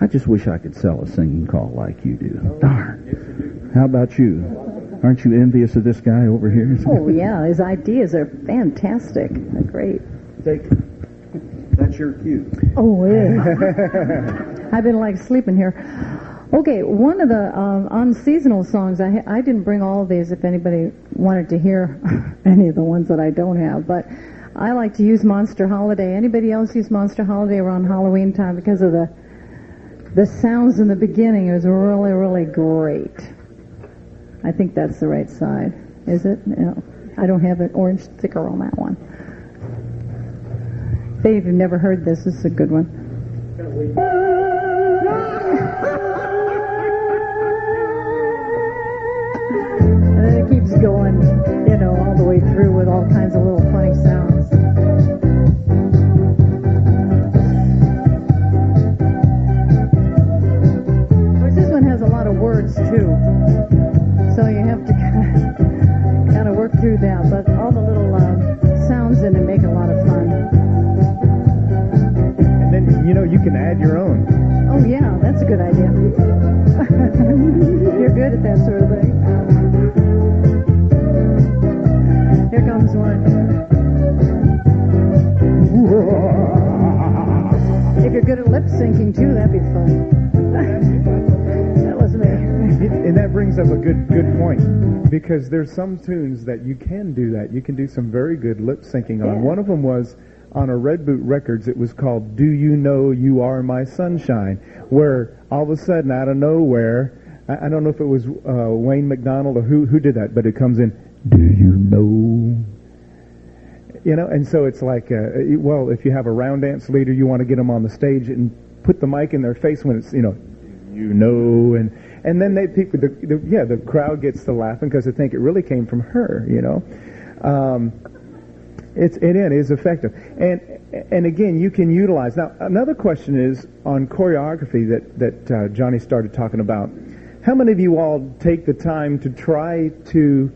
I just wish I could sell a singing call like you do. Darn. How about you? Aren't you envious of this guy over here? Oh, yeah. His ideas are fantastic. They're great. That's your cue. Oh, it is. I've been like sleeping here. Okay, one of the unseasonal songs, I didn't bring all of these if anybody wanted to hear any of the ones that I don't have, but I like to use Monster Holiday. Anybody else use Monster Holiday around Halloween time? Because of the sounds in the beginning, it was really, really great. I think that's the right side. Is it? No. I don't have an orange sticker on that one. If you've never heard this is a good one. And then it keeps going, all the way through with all kinds of little funny sounds. Of course, this one has a lot of words, too. So you have to kind of work through that. But all the little sounds in it make it a lot of fun. And then, you can add your own. Oh, yeah, that's a good idea. You're good at that sort of thing. Here comes one. If you're good at lip syncing, too, that'd be fun. That was me. And that brings up a good point, because there's some tunes that you can do that. You can do some very good lip syncing on. Yeah. One of them was on a Red Boot Records. It was called "Do You Know You Are My Sunshine," where all of a sudden, out of nowhere, I don't know if it was Wayne McDonald or who did that, but it comes in, "Do you know?" And so it's like, well, if you have a round dance leader, you want to get them on the stage and put the mic in their face when it's, and then the crowd gets to laughing because they think it really came from her, It is effective. And again, you can utilize. Now, another question is on choreography that Johnny started talking about. How many of you all take the time to try to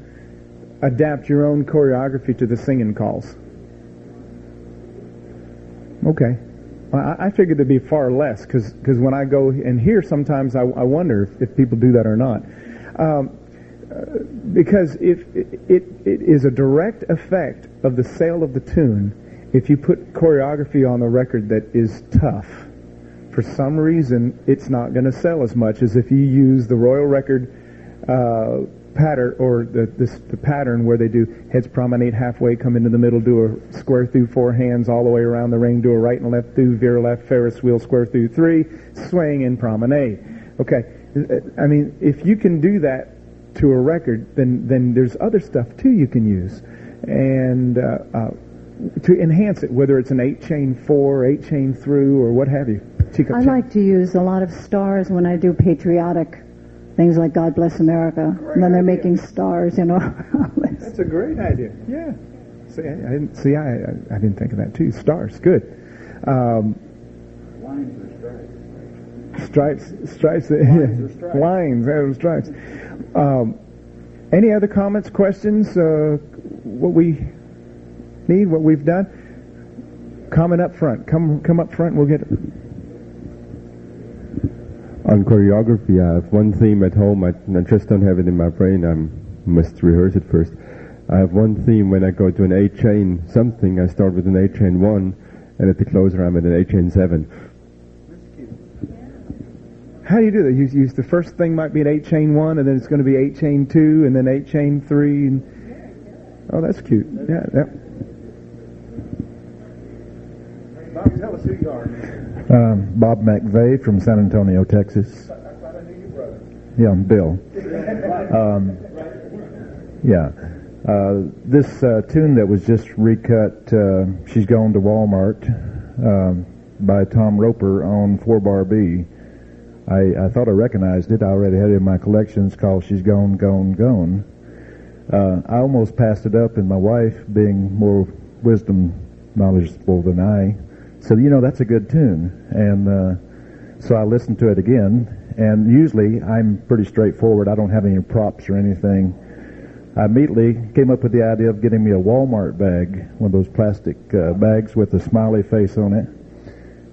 adapt your own choreography to the singing calls? Okay. I figured there'd be far less, because when I go and hear, sometimes I wonder if people do that or not. Because if it is a direct effect of the sale of the tune if you put choreography on the record that is tough. For some reason, it's not going to sell as much as if you use the Royal Record pattern, or the pattern where they do heads promenade halfway, come into the middle, do a square through 4 hands all the way around the ring, do a right and left through, veer left, Ferris wheel, square through 3, swing and promenade. Okay, I mean, if you can do that to a record, then there's other stuff too you can use, and to enhance it, whether it's an 8-chain 4, 8-chain through, or what have you. I like to use a lot of stars when I do patriotic things like God Bless America. And then they're making stars, you know. That's a great idea. Yeah. See, I didn't think of that too. Stars, good. Lines or stripes? Stripes. Lines or stripes. Lines, stripes. Any other comments, questions? What we need, what we've done? Comment up front. Come up front and we'll get it. On choreography, I have one theme at home. I just don't have it in my brain. I must rehearse it first. I have one theme when I go to an 8-chain something. I start with an 8-chain 1, and at the closer I'm at an 8-chain 7. How do you do that? You use the first thing might be an 8-chain 1, and then it's going to be 8-chain 2, and then 8-chain 3. And, oh, that's cute. Yeah. Bob, tell us who you are. Bob McVeigh from San Antonio, Texas. Yeah, I'm Bill. This tune that was just recut, She's Gone to Walmart, by Tom Roper on 4-bar B. I thought I recognized it. I already had it in my collection. It's called She's Gone, Gone, Gone. I almost passed it up, and my wife, being more wisdom knowledgeable than I, said, that's a good tune. And so I listened to it again, And usually I'm pretty straightforward. I don't have any props or anything. I immediately came up with the idea of getting me a Walmart bag, one of those plastic bags with a smiley face on it.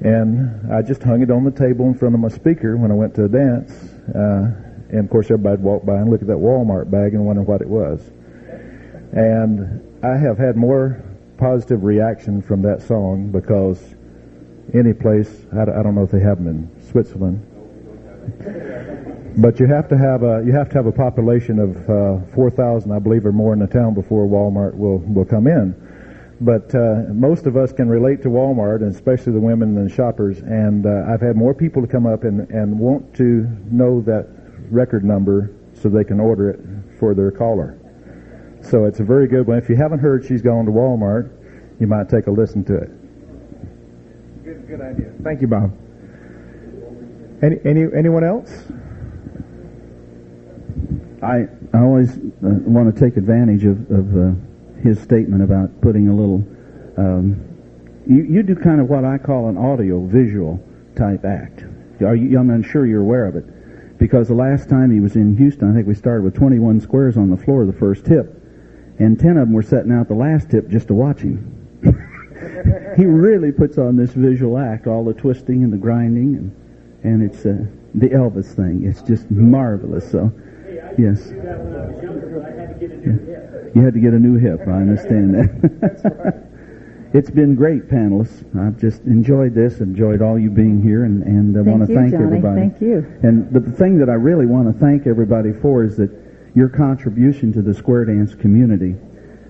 And I just hung it on the table in front of my speaker when I went to a dance. And of course everybody would walk by and look at that Walmart bag and wonder what it was. And I have had more positive reaction from that song because any place, I don't know if they have them in Switzerland, but you have to have a population of 4,000, I believe, or more in the town before Walmart will come in. But most of us can relate to Walmart, and especially the women and the shoppers. And I've had more people to come up and want to know that record number so they can order it for their caller. So it's a very good one. If you haven't heard She's Gone to Walmart, you might take a listen to it. Good idea. Thank you, Bob. Anyone else? I always want to take advantage of his statement about putting a little. You do kind of what I call an audio-visual type act. I'm sure you're aware of it, because the last time he was in Houston, I think we started with 21 squares on the floor the first tip, and 10 of them were setting out the last tip just to watch him. He really puts on this visual act, all the twisting and the grinding, and it's the Elvis thing. It's just marvelous. So, yes. You had to get a new hip. I understand that. It's been great, panelists. I've just enjoyed this, enjoyed all you being here, and I want to thank everybody. Thank you. And the thing that I really want to thank everybody for is that your contribution to the square dance community.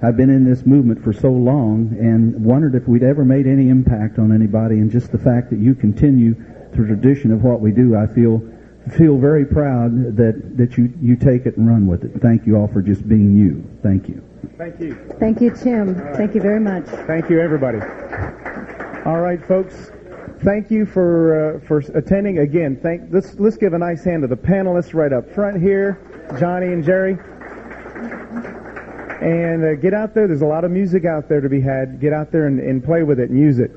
I've been in this movement for so long and wondered if we'd ever made any impact on anybody, and just the fact that you continue the tradition of what we do, I feel very proud that you take it and run with it. Thank you all for just being you. Thank you. Thank you. Thank you, Tim. Right. Thank you very much. Thank you, everybody. All right, folks. Thank you for attending. Again, let's give a nice hand to the panelists right up front here, Johnny and Gerry. And get out there. There's a lot of music out there to be had. Get out there and play with it and use it.